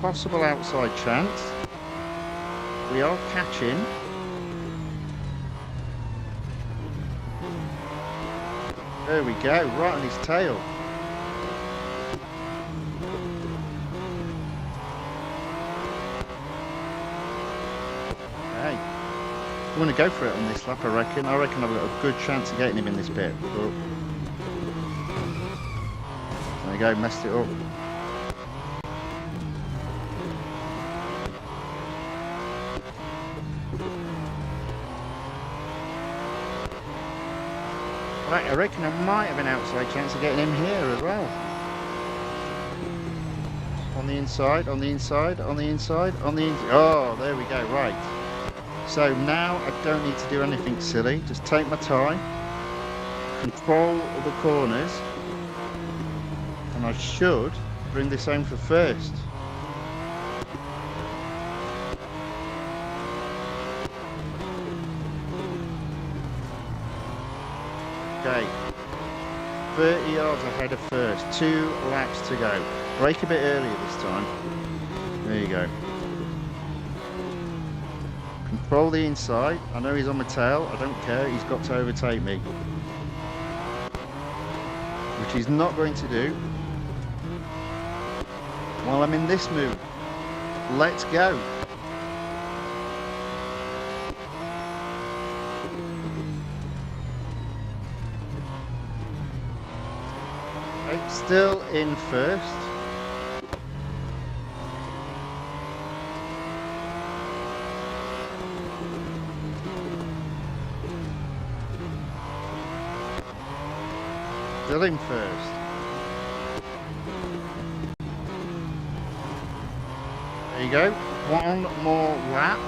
Possible outside chance. We are catching. There we go, right on his tail. I'm going to go for it on this lap, I reckon. I reckon I've got a good chance of getting him in this bit. But there go, messed it up. Right, I reckon I might have an outside chance of getting him here as well. On the inside, on the inside, on the inside, on the inside. Oh, there we go, right. So now I don't need to do anything silly. Just take my time, control the corners, and I should bring this home for first. Okay, 30 yards ahead of first, 2 laps to go. Brake a bit earlier this time. There you go. Control the inside. I know he's on my tail. I don't care. He's got to overtake me. Which he's not going to do. While I'm in this mood. Let's go. Okay, still in first. Still in first. There you go. One more lap.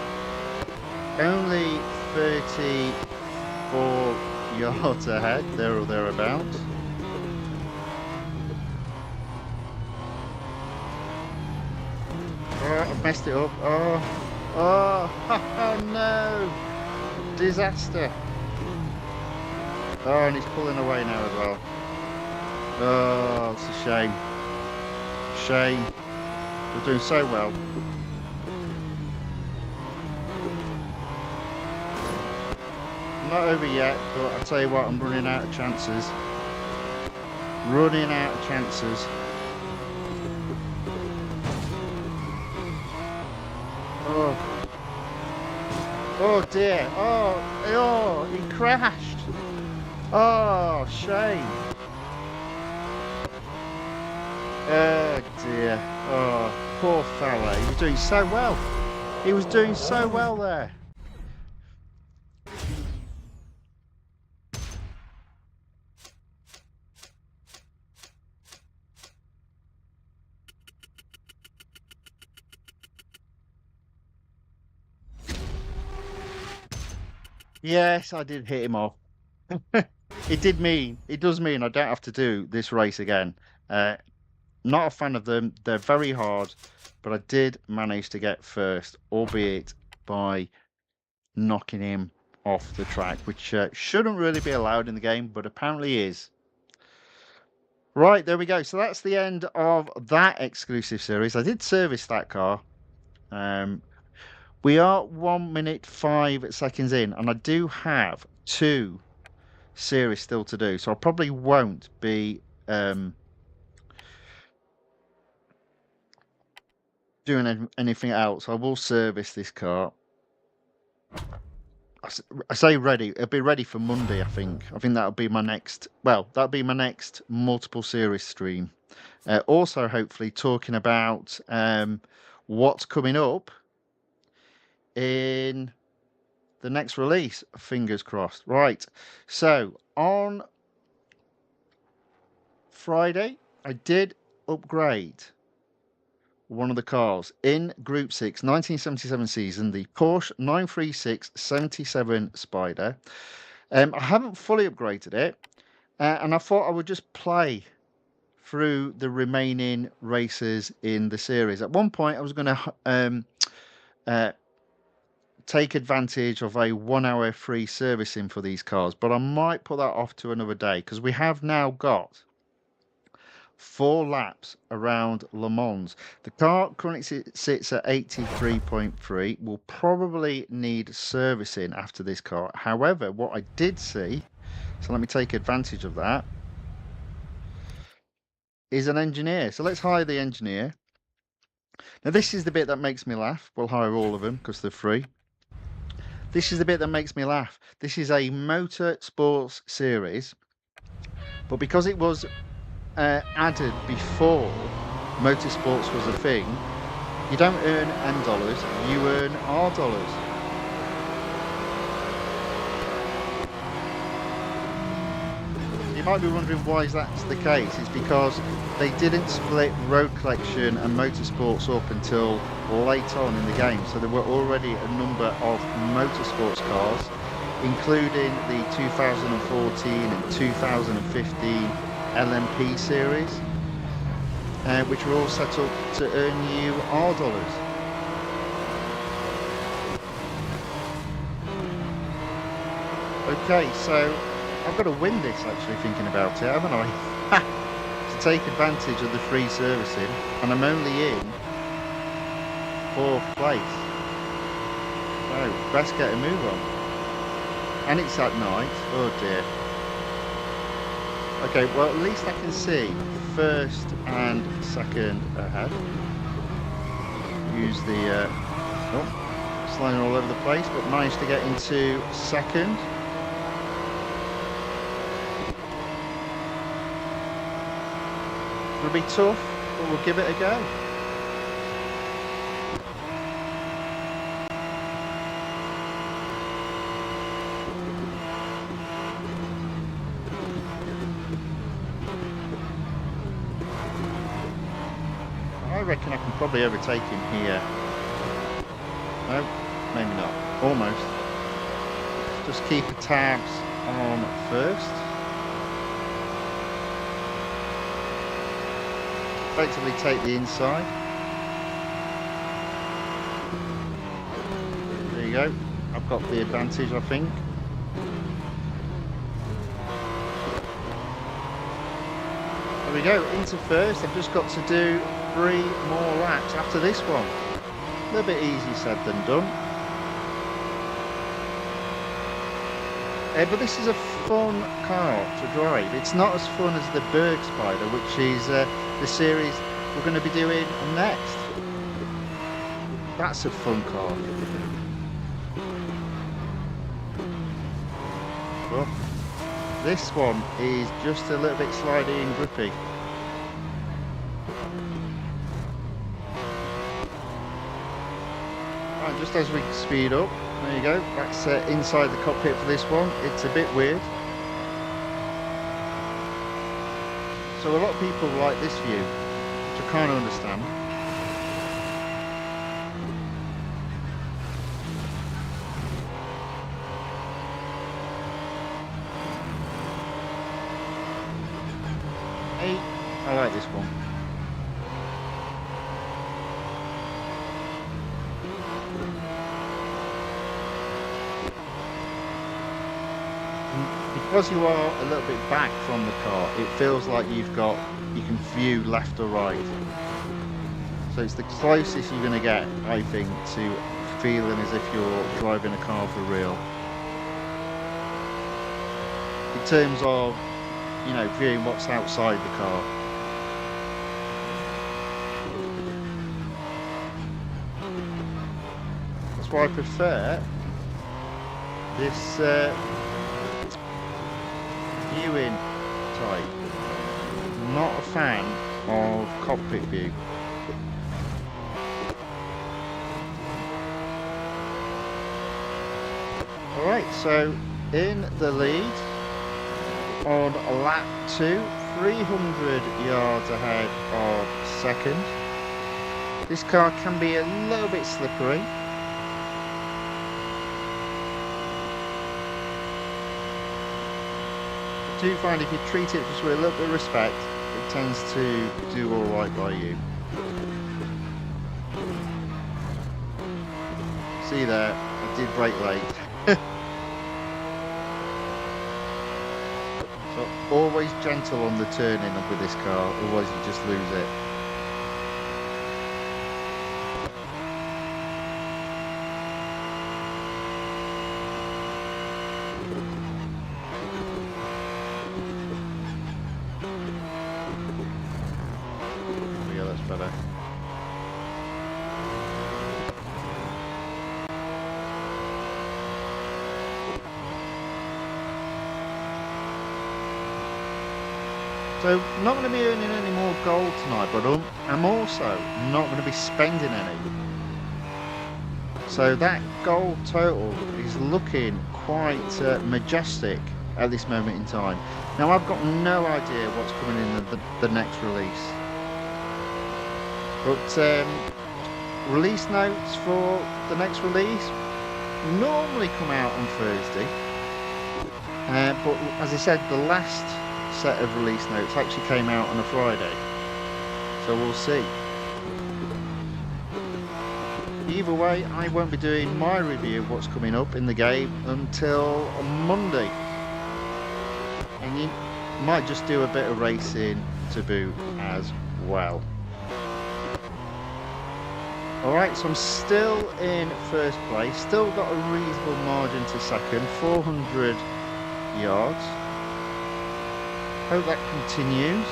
Only 34 yards ahead, there or thereabouts. Oh, I've messed it up. Oh no! Disaster. Oh, and he's pulling away now as well. Oh, it's a shame. Shame. We're doing so well. Not over yet, but I tell you what, I'm running out of chances. Running out of chances. Oh. Oh dear. Oh, he crashed. Oh, shame. Oh dear. Oh, poor fella. He was doing so well. He was doing so well there. Yes, I did hit him off. It does mean I don't have to do this race again. Not a fan of them. They're very hard, but I did manage to get first, albeit by knocking him off the track, which shouldn't really be allowed in the game, but apparently is. Right, there we go. So that's the end of that exclusive series. I did service that car. We are 1 minute 5 seconds in, and I do have 2 series still to do, so I probably won't be doing anything else. I will service this car. I say ready. It'll be ready for Monday, I think. I think that'll be my next. Well, that'll be my next multiple series stream. Also, hopefully, talking about what's coming up in the next release. Fingers crossed. Right. So on Friday, I did upgrade one of the cars in Group 6, 1977 season, the Porsche 936 77 Spyder. I haven't fully upgraded it, and I thought I would just play through the remaining races in the series. At one point, I was going to take advantage of a 1 hour free servicing for these cars, but I might put that off to another day because we have now got 4 laps around Le Mans. The car currently sits at 83.3. Will probably need servicing after this car. However, what I did see, so let me take advantage of that, is an engineer. So let's hire the engineer. Now this is the bit that makes me laugh. We'll hire all of them because they're free. This is the bit that makes me laugh. This is a motor sports series, but because it was added before motorsports was a thing, you don't earn N dollars, you earn R dollars. You might be wondering why that's the case. It's because they didn't split road collection and motorsports up until late on in the game. So there were already a number of motorsports cars, including the 2014 and 2015 LMP series, which were all set up to earn you R dollars. Okay, so I've got to win this, actually, thinking about it, haven't I? To take advantage of the free servicing, and I'm only in 4th place. So, best get a move on. And it's at night. Oh dear. Okay, well, at least I can see 1st and 2nd ahead. Use the sliding all over the place, but managed to get into 2nd. It'll be tough, but we'll give it a go. I reckon I can probably overtake him here. No, maybe not. Almost. Just keep the tabs on 1st. Effectively take the inside. There you go. I've got the advantage, I think. There we go, into 1st. I've just got to do 3 more laps after this one. A little bit easy said than done. But this is a fun car to drive. It's not as fun as the Bergspyder, which is the series we're going to be doing next. That's a fun car. But this one is just a little bit slidey and grippy. Right, just as we speed up, there you go, that's inside the cockpit for this one. It's a bit weird. So a lot of people like this view, which I kind of understand. Hey, I like this one. Because you are a little bit back from the car, it feels like you can view left or right. So it's the closest you're going to get, I think, to feeling as if you're driving a car for real. In terms of, you know, viewing what's outside the car. That's why I prefer this viewing type. Not a fan of cockpit view. Alright, so in the lead on lap 2, 300 yards ahead of 2nd. This car can be a little bit slippery. I do find if you treat it just with a little bit of respect, it tends to do alright by you. See there, I did brake late. So always gentle on the turning with this car, otherwise you just lose it. Better. So I'm not going to be earning any more gold tonight, but I'm also not going to be spending any. So that gold total is looking quite majestic at this moment in time. Now I've got no idea what's coming in the next release, but release notes for the next release normally come out on Thursday, but as I said, the last set of release notes actually came out on a Friday, so we'll see. Either way, I won't be doing my review of what's coming up in the game until Monday, and you might just do a bit of racing to boot as well. Alright, so I'm still in first place, still got a reasonable margin to second, 400 yards. Hope that continues.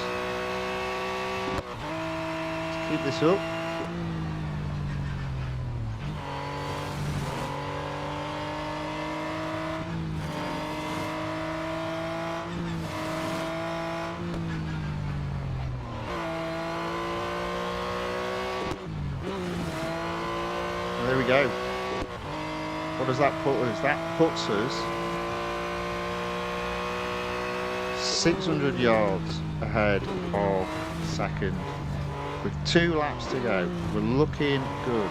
Let's keep this up. There we go. What does that put us? That puts us 600 yards ahead of second with 2 laps to go. We're looking good.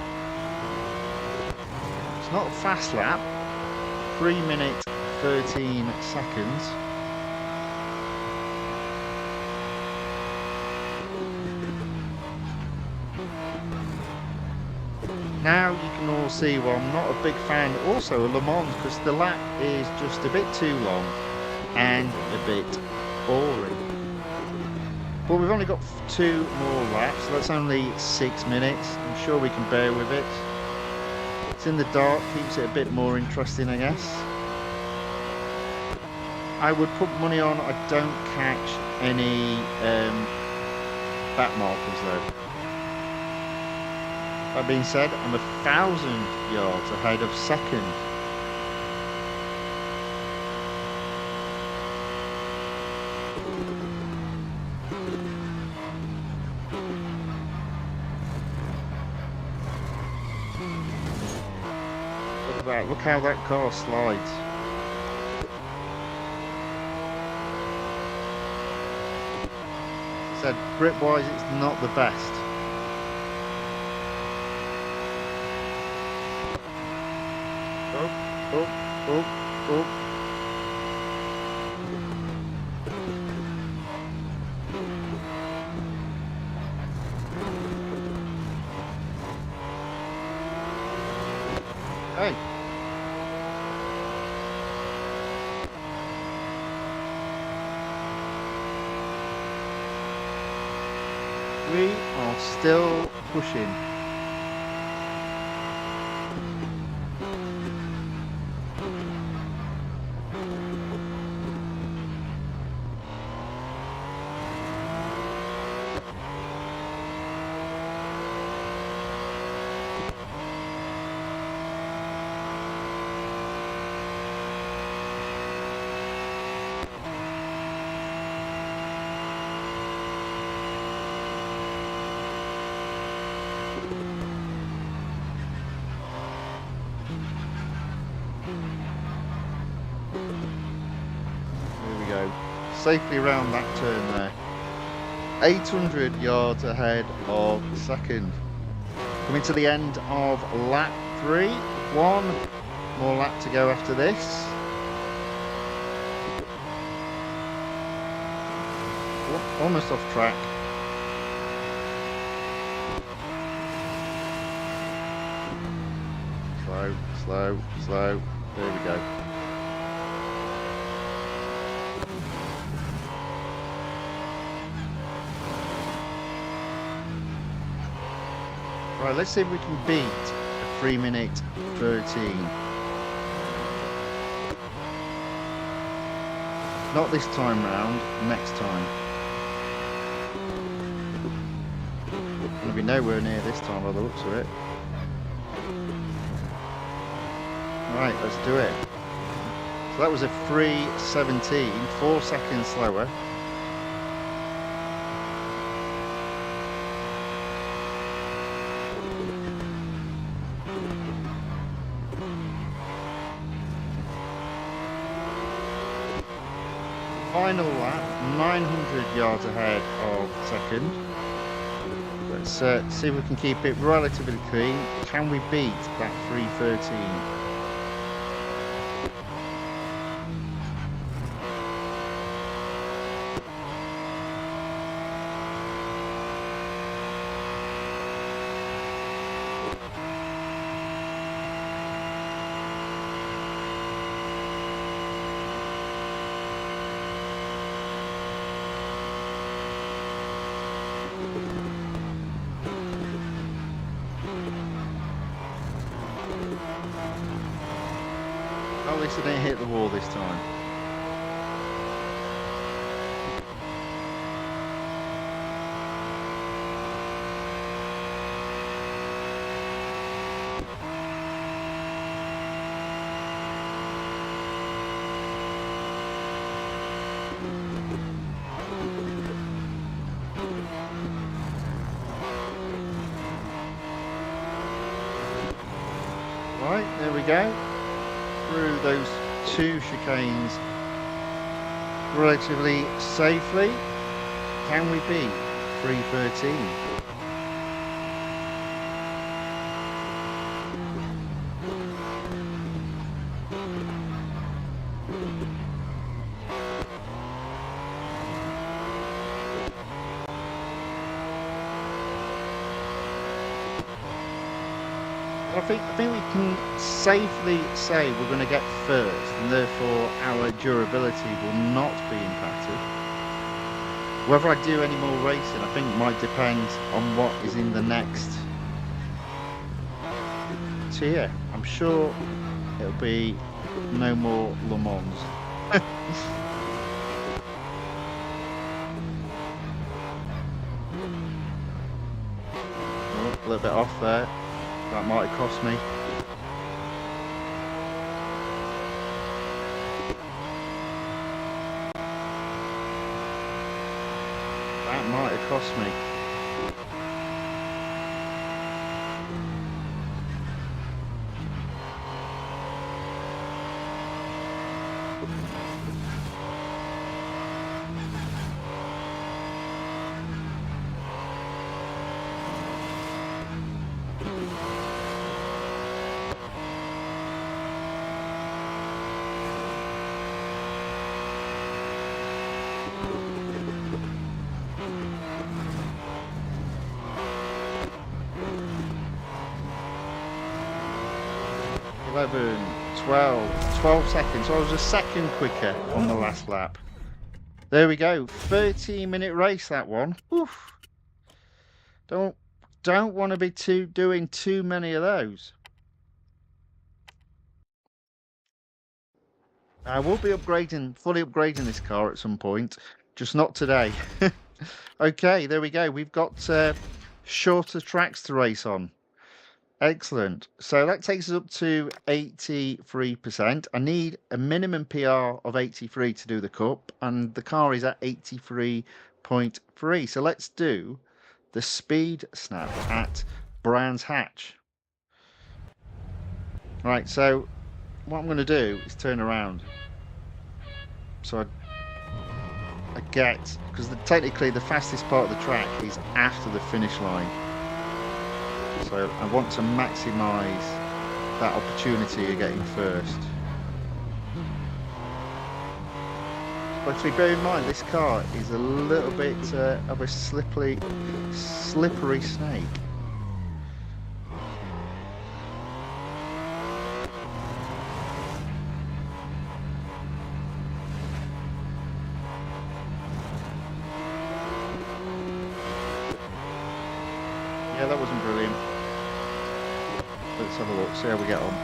It's not a fast lap, 3 minutes 13 seconds. Now you can all see why I'm not a big fan also of Le Mans, because the lap is just a bit too long and a bit boring. But we've only got 2 more laps, so that's only 6 minutes. I'm sure we can bear with it. It's in the dark, keeps it a bit more interesting, I guess. I would put money on I don't catch any back markers though. That being said, I'm 1,000 yards ahead of second. Look at that, look how that car slides. As I said, grip wise it's not the best. Oh. Hey. We are still pushing. Safely around that turn there. 800 yards ahead of second. Coming to the end of lap 3. 1 more lap to go after this. Almost off track. Slow. There we go. Right, let's see if we can beat a 3 minute 13. Not this time round, next time. Gonna be nowhere near this time by the looks of it. Right, let's do it. So that was a 3:17, 4 seconds slower. Final lap, 900 yards ahead of second. Let's see if we can keep it relatively clean. Can we beat that 3:13? At least I didn't hit the wall this time. Right, there we go. Through those two chicanes relatively safely. Can we beat 3:13? I think we can safely say we're going to get first, and therefore our durability will not be impacted. Whether I do any more racing, I think might depend on what is in the next tier. I'm sure it'll be no more Le Mans. Oh, a little bit off there. That might have cost me. That might have cost me. Eleven, 12 seconds. So I was a second quicker on the last lap. There we go. 13-minute race, that one. Oof. Don't want to be doing too many of those. I will be fully upgrading this car at some point, just not today. Okay, there we go. We've got shorter tracks to race on. Excellent. So that takes us up to 83%. I need a minimum PR of 83 to do the cup, and the car is at 83.3. So let's do the speed snap at Brands Hatch. Right, so what I'm going to do is turn around. So I get, because technically the fastest part of the track is after the finish line. So I want to maximise that opportunity of getting first. But to bear in mind, this car is a little bit of a slippery snake. Yeah, that wasn't brilliant. Let's have a look, see how we get on.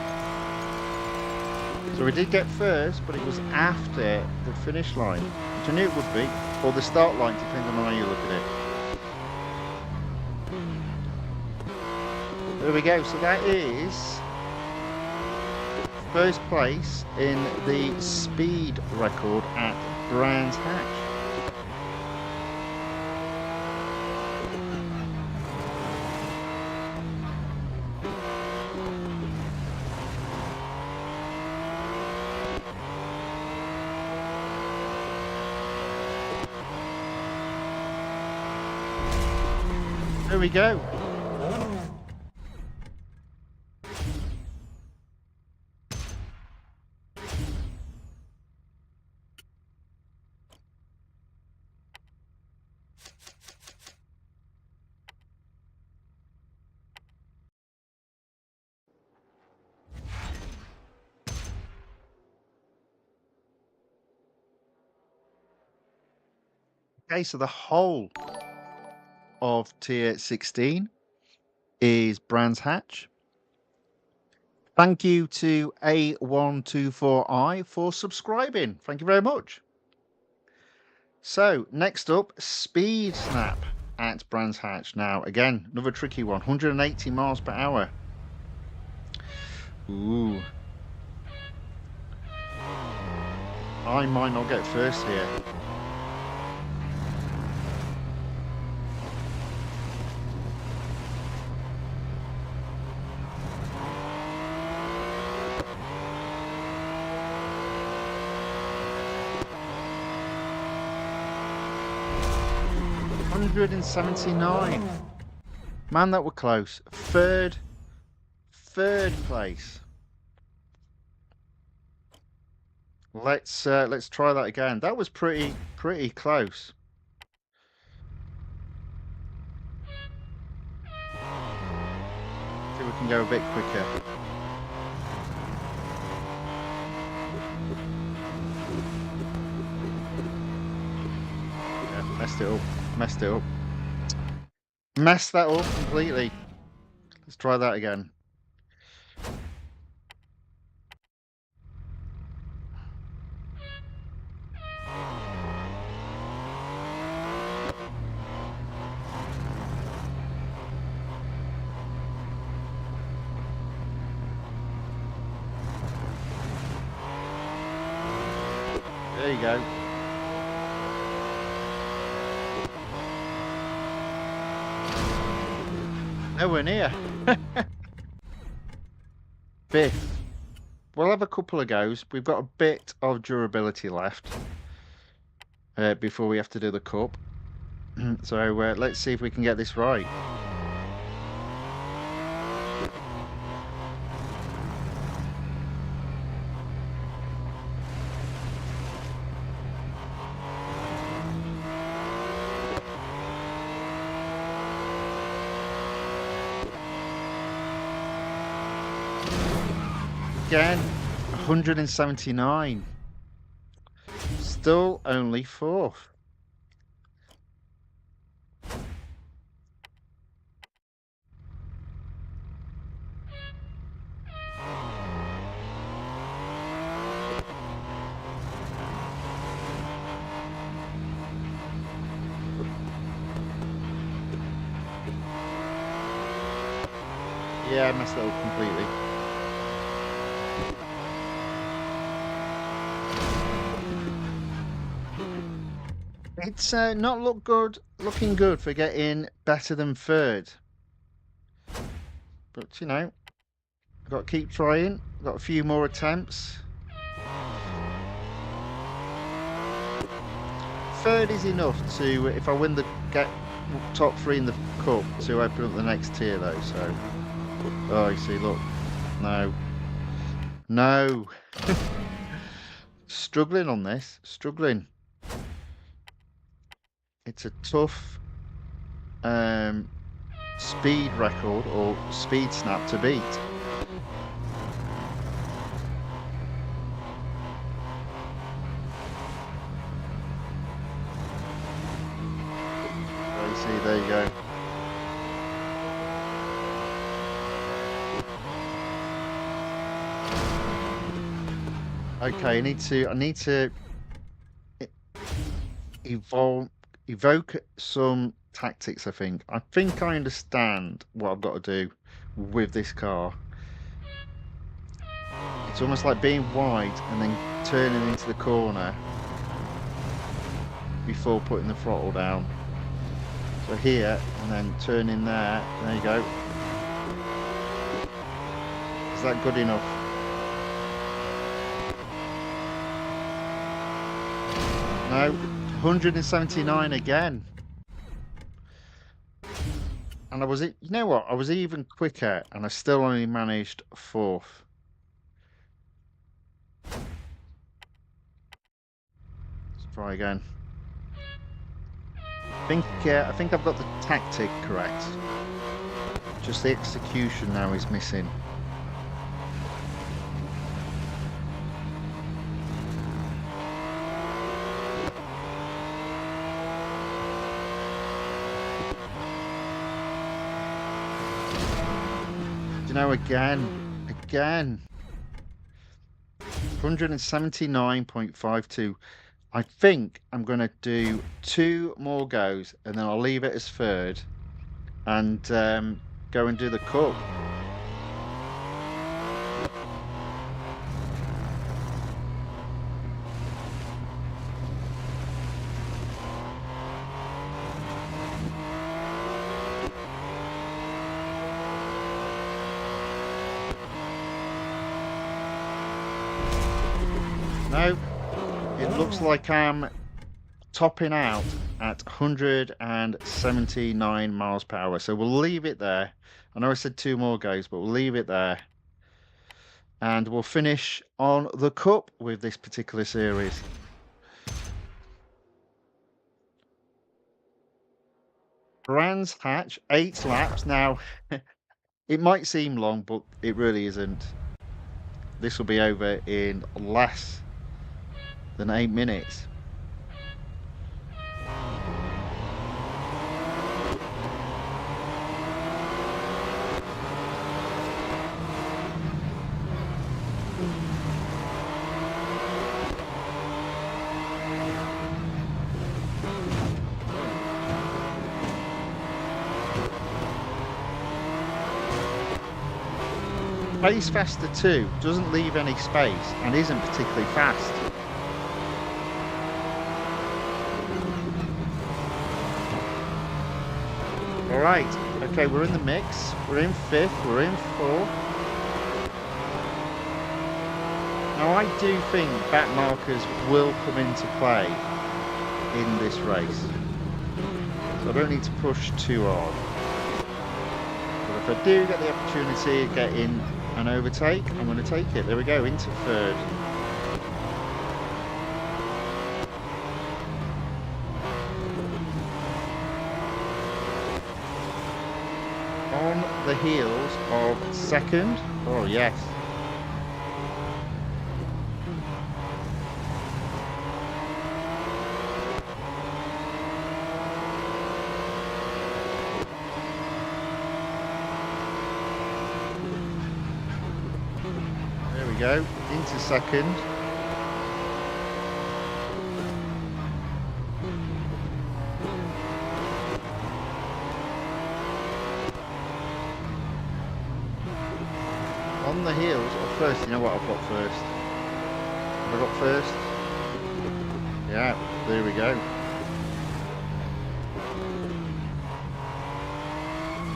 So we did get first, but it was after the finish line, which I knew it would be, or the start line, depending on how you look at it. There we go, so that is first place in the speed record at Brands Hatch. There we go. Okay, so the whole of tier 16 is Brands Hatch. Thank you to A124i for subscribing. Thank you very much. So, next up, Speed Snap at Brands Hatch. Now, again, another tricky one. 180 miles per hour. Ooh. I might not get first here. $179. Man, that were close. Third place. Let's try that again. That was pretty close. See if we can go a bit quicker. Yeah, messed it up. Messed that up completely. Let's try that again. There you go. Nowhere near. Fifth. We'll have a couple of goes. We've got a bit of durability left before we have to do the cup. So let's see if we can get this right. Again, 179. Still only fourth. Yeah, I messed that up completely. It's not looking good for getting better than third. But, you know, I've got to keep trying. I've got a few more attempts. Third is enough to, if I win the top three in the cup, to open up the next tier though, so. Oh, you see, look. No. Struggling on this. Struggling. It's a tough speed record or speed snap to beat. So you see, there you go. Okay, I need to evoke some tactics. I think I understand what I've got to do with this car. It's almost like being wide and then turning into the corner before putting the throttle down. So here and then turning there. There you go. Is that good enough? No, 179 again. And you know what? I was even quicker and I still only managed 4th. Let's try again. I think I've got the tactic correct. Just the execution now is missing. You know, again, 179.52. I think I'm going to do 2 more goes and then I'll leave it as third and go and do the cup. No, it looks like I'm topping out at 179 miles per hour. So we'll leave it there. I know I said 2 more goes, but we'll leave it there. And we'll finish on the cup with this particular series. Brands Hatch, 8 laps. Now, it might seem long, but it really isn't. This will be over in less than 8 minutes. Pace Faster 2 doesn't leave any space and isn't particularly fast. Alright, okay, we're in the mix. We're in 5th, we're in 4th. Now I do think back markers will come into play in this race. So I don't need to push too hard. But if I do get the opportunity of getting an overtake, I'm going to take it. There we go, into 3rd. On the heels of 2nd. Oh yes. Go into 2nd. On the heels of 1st. You know what, I've got 1st. Have I got 1st? Yeah, there we go.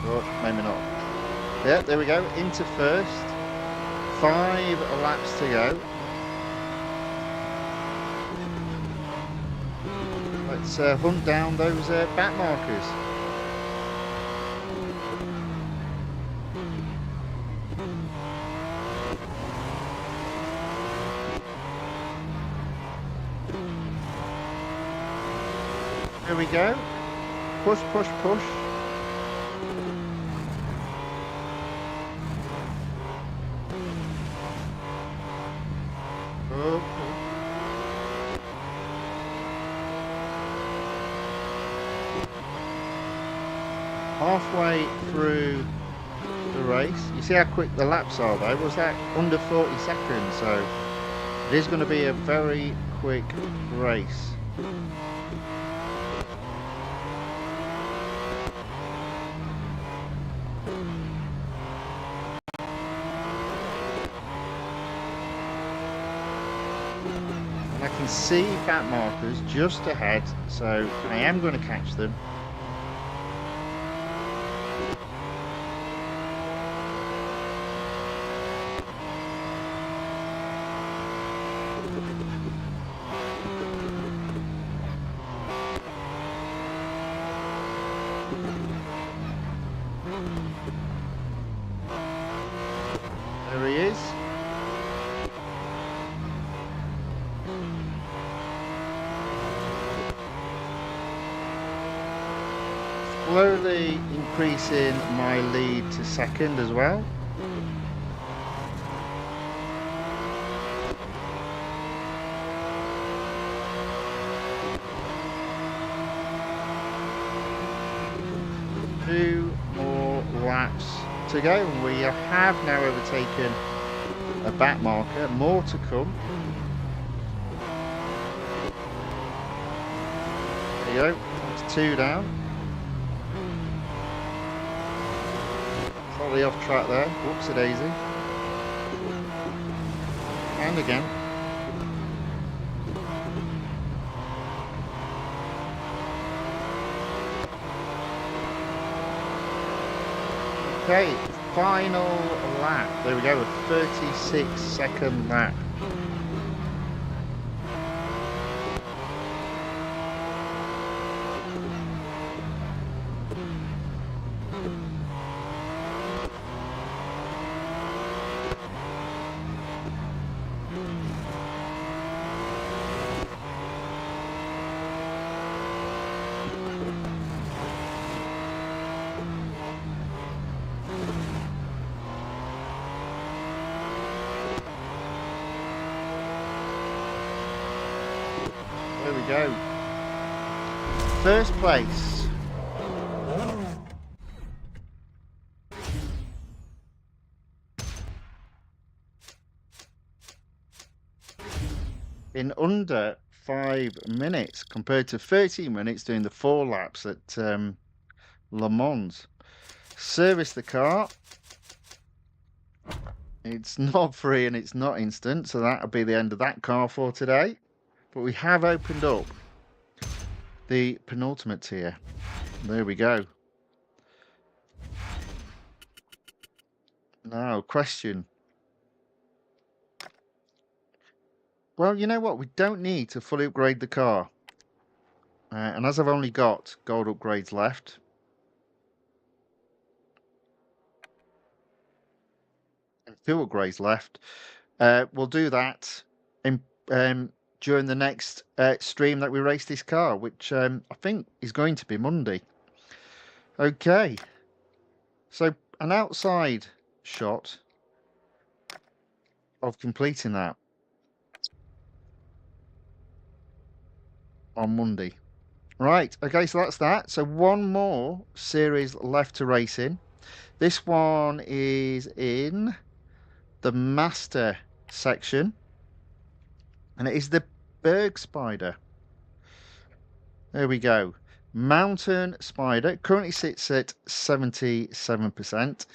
Oh, maybe not. Yeah, there we go, into 1st. 5 laps to go. Let's hunt down those back markers. There we go. Push, push, push. Halfway through the race, you see how quick the laps are though? Was that under 40 seconds? So it is going to be a very quick race. And I can see back markers just ahead, so I am going to catch them. slowly increasing my lead to second as well. Two more laps to go, and we have now overtaken a back marker. More to come. There you go. It's 2 down. Slightly off track there. Whoopsie daisy. And again. Okay, final lap. There we go, a 36-second lap. There we go. First place. In under 5 minutes compared to 13 minutes doing the 4 laps at Le Mans. Service the car. It's not free and it's not instant, so that'll be the end of that car for today. But we have opened up the penultimate tier. There we go. Now, question. Well, you know what? We don't need to fully upgrade the car. And as I've only got gold upgrades left, and 2 upgrades left, we'll do that in during the next stream that we race this car, which I think is going to be Monday. Okay, so an outside shot of completing that on Monday. Right, okay, so that's that. So one more series left to race in. This one is in the Master section, and it is the Bergspyder. There we go. Mountain Spyder currently sits at 77%.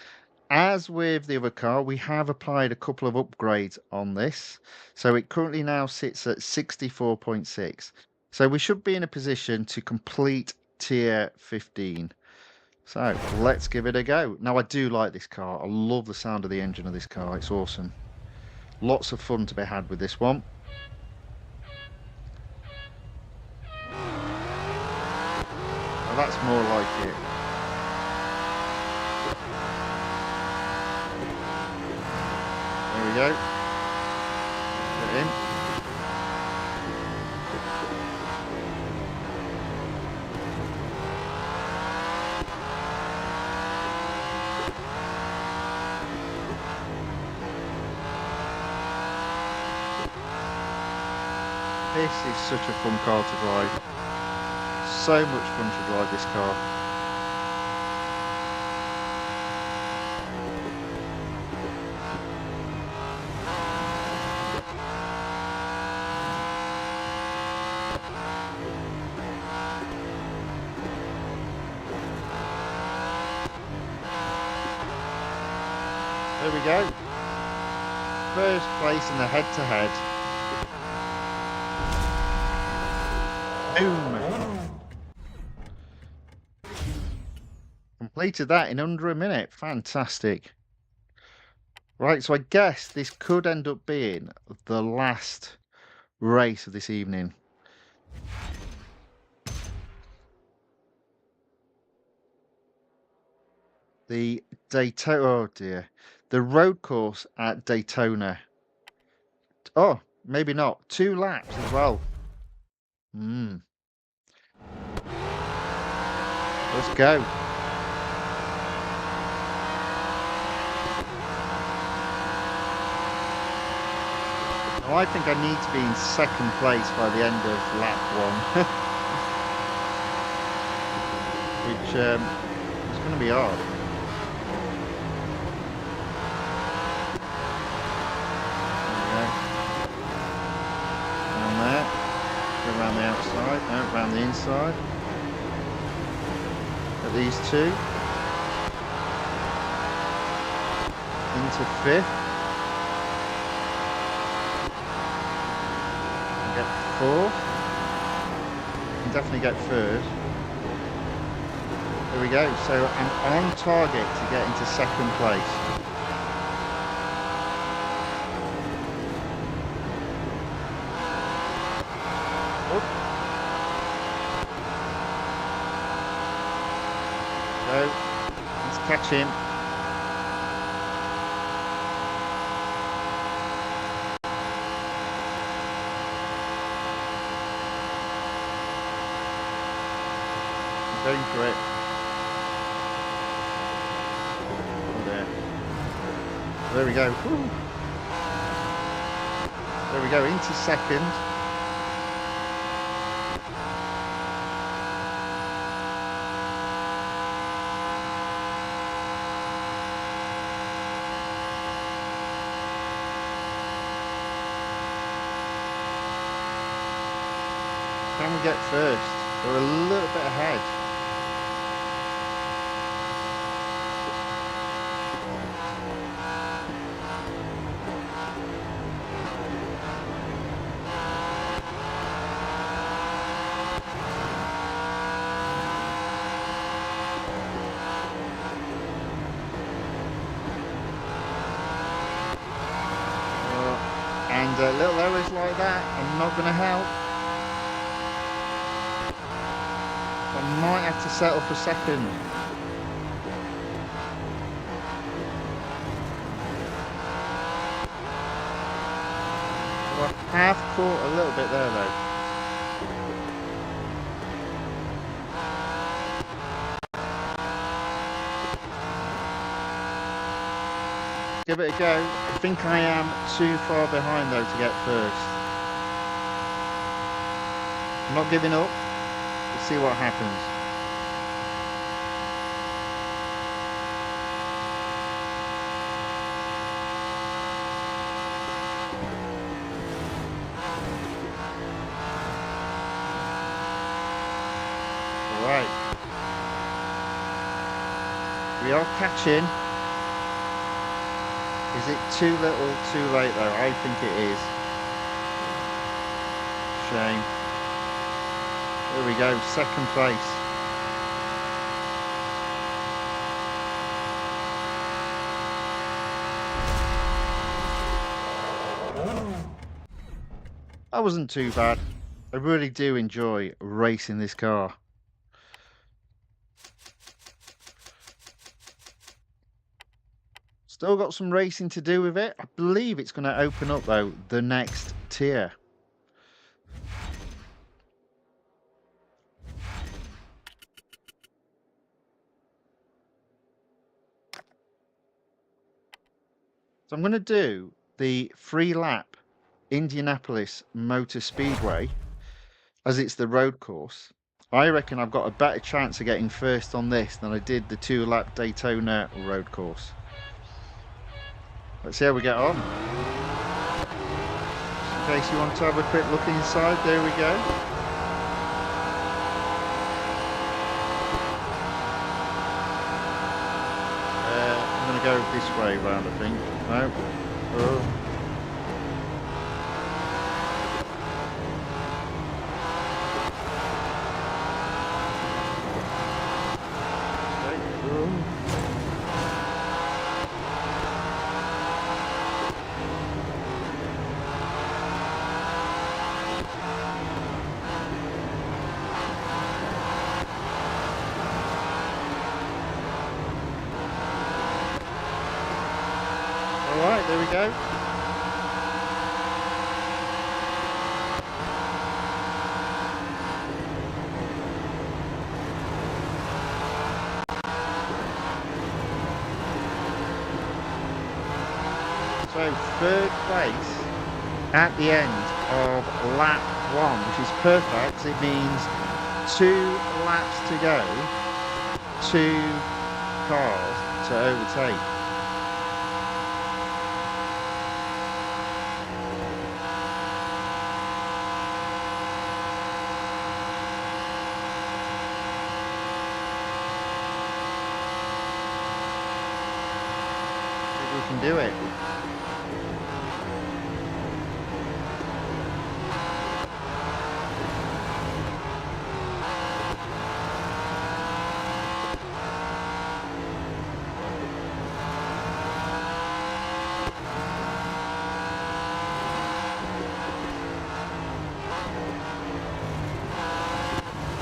As with the other car, we have applied a couple of upgrades on this. So it currently now sits at 64.6. So we should be in a position to complete tier 15. So let's give it a go. Now, I do like this car. I love the sound of the engine of this car. It's awesome. Lots of fun to be had with this one. That's more like it. There we go. Get in. This is such a fun car to drive. So much fun to drive this car. There we go. First place in the head-to-head. Boom. Completed that in under a minute. Fantastic. Right, so I guess this could end up being the last race of this evening. The Daytona, oh dear, the road course at Daytona. Oh, maybe not. 2 laps as well. The Let's go. Now, I think I need to be in second place by the end of lap 1. Which is going to be hard. There we go. Down there. Go around the outside. No, around the inside. At these two. Into 5th. Get 4th. Can definitely get 3rd. There we go. So I'm on target to get into second place. Oh. So let's catch him. I'm going for it. There we go. Woo. There we go, into second. Can we get first? We're a little bit ahead. And little errors like that are not going to help. I might have to settle for second. Well, I have caught a little bit there though. Give it a go. I think I am too far behind though to get first. I'm not giving up. We'll see what happens. All right. We are catching. Is it too little, too late though? I think it is. Shame. There we go, second place. That wasn't too bad. I really do enjoy racing this car. Still got some racing to do with it. I believe it's going to open up though the next tier. So I'm going to do the 3-lap Indianapolis Motor Speedway as it's the road course. I reckon I've got a better chance of getting first on this than I did the 2-lap Daytona road course. Let's see how we get on. Just in case you want to have a quick look inside, there we go. I'm going to go this way round, I think. No. Oh. Alright, there we go. So third place at the end of lap 1, which is perfect. It means 2 laps to go, 2 cars to overtake. We can do it.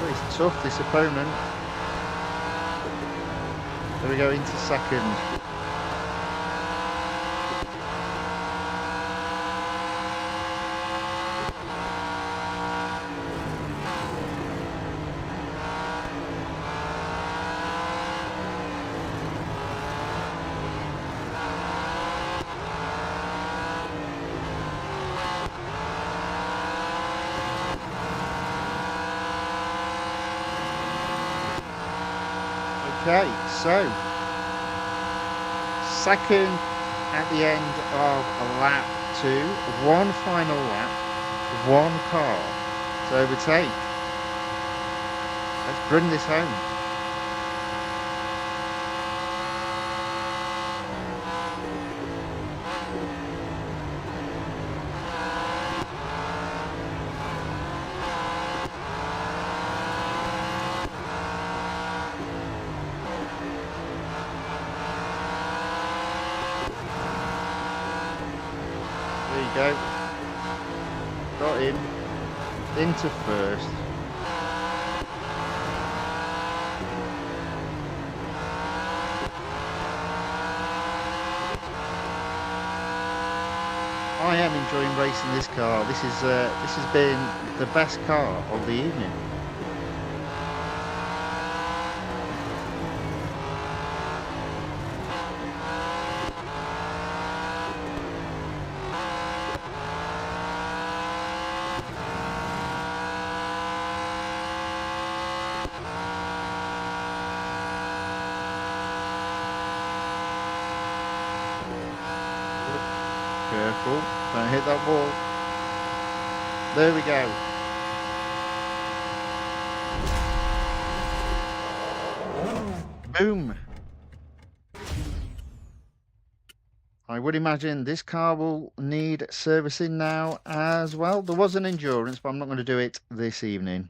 It's tough, this opponent. There we go, into second. Okay, so second at the end of lap 2, one final lap, one car to overtake. Let's bring this home. There you go. Got him into first. I am enjoying racing this car. This has been the best car of the evening. Careful, don't hit that wall. There we go. Boom. I would imagine this car will need servicing now as well. There was an endurance, but I'm not going to do it this evening.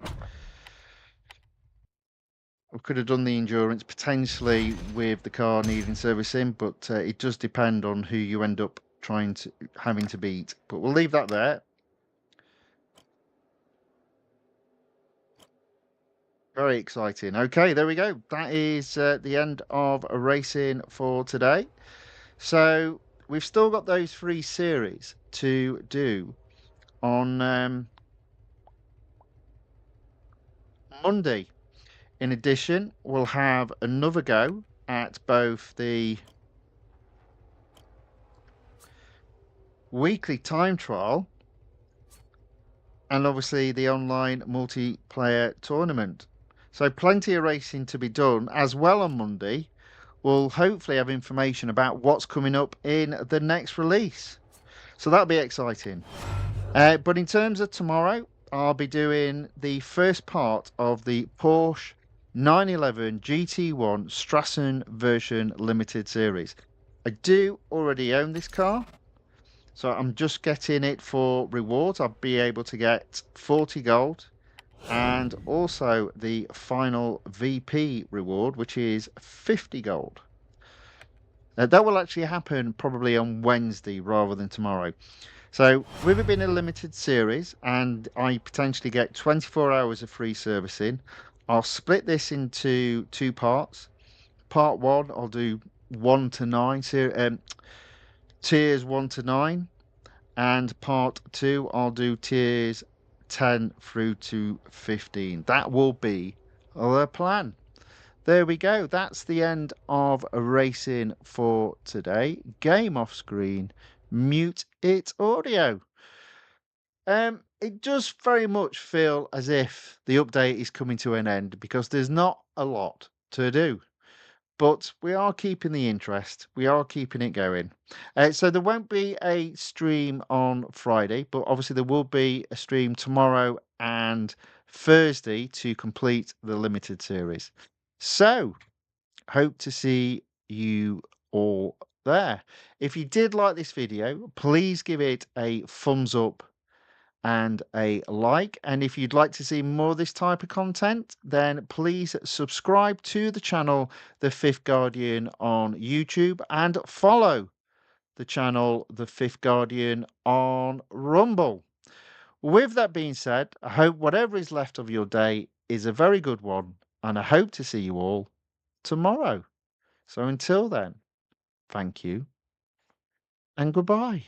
We could have done the endurance potentially with the car needing servicing, but it does depend on who you end up having to beat. But we'll leave that there. Very exciting. Okay, there we go. That is the end of racing for today. So we've still got those 3 series to do on Monday. In addition, we'll have another go at both the weekly time trial and obviously the online multiplayer tournament. So plenty of racing to be done as well on Monday. We'll hopefully have information about what's coming up in the next release. So that'll be exciting. But in terms of tomorrow, I'll be doing the first part of the Porsche 911 GT1 Strassen version limited series. I do already own this car, so I'm just getting it for rewards. I'll be able to get 40 gold and also the final VP reward, which is 50 gold. That will actually happen probably on Wednesday rather than tomorrow. So with it being a limited series and I potentially get 24 hours of free servicing, I'll split this into 2 parts. Part 1, I'll do 1 to 9, tiers 1 to 9. And part 2, I'll do tiers 10 through to 15. That will be the plan. There we go. That's the end of racing for today. Game off screen. mute it audio. It does very much feel as if the update is coming to an end because there's not a lot to do. But we are keeping the interest. We are keeping it going. So there won't be a stream on Friday, but obviously there will be a stream tomorrow and Thursday to complete the limited series. So hope to see you all there. If you did like this video, please give it a thumbs up and a like. And if you'd like to see more of this type of content, then please subscribe to the channel, The Fifth Guardian, on YouTube and follow the channel, The Fifth Guardian, on Rumble. With that being said, I hope whatever is left of your day is a very good one, and I hope to see you all tomorrow. So until then, thank you and goodbye.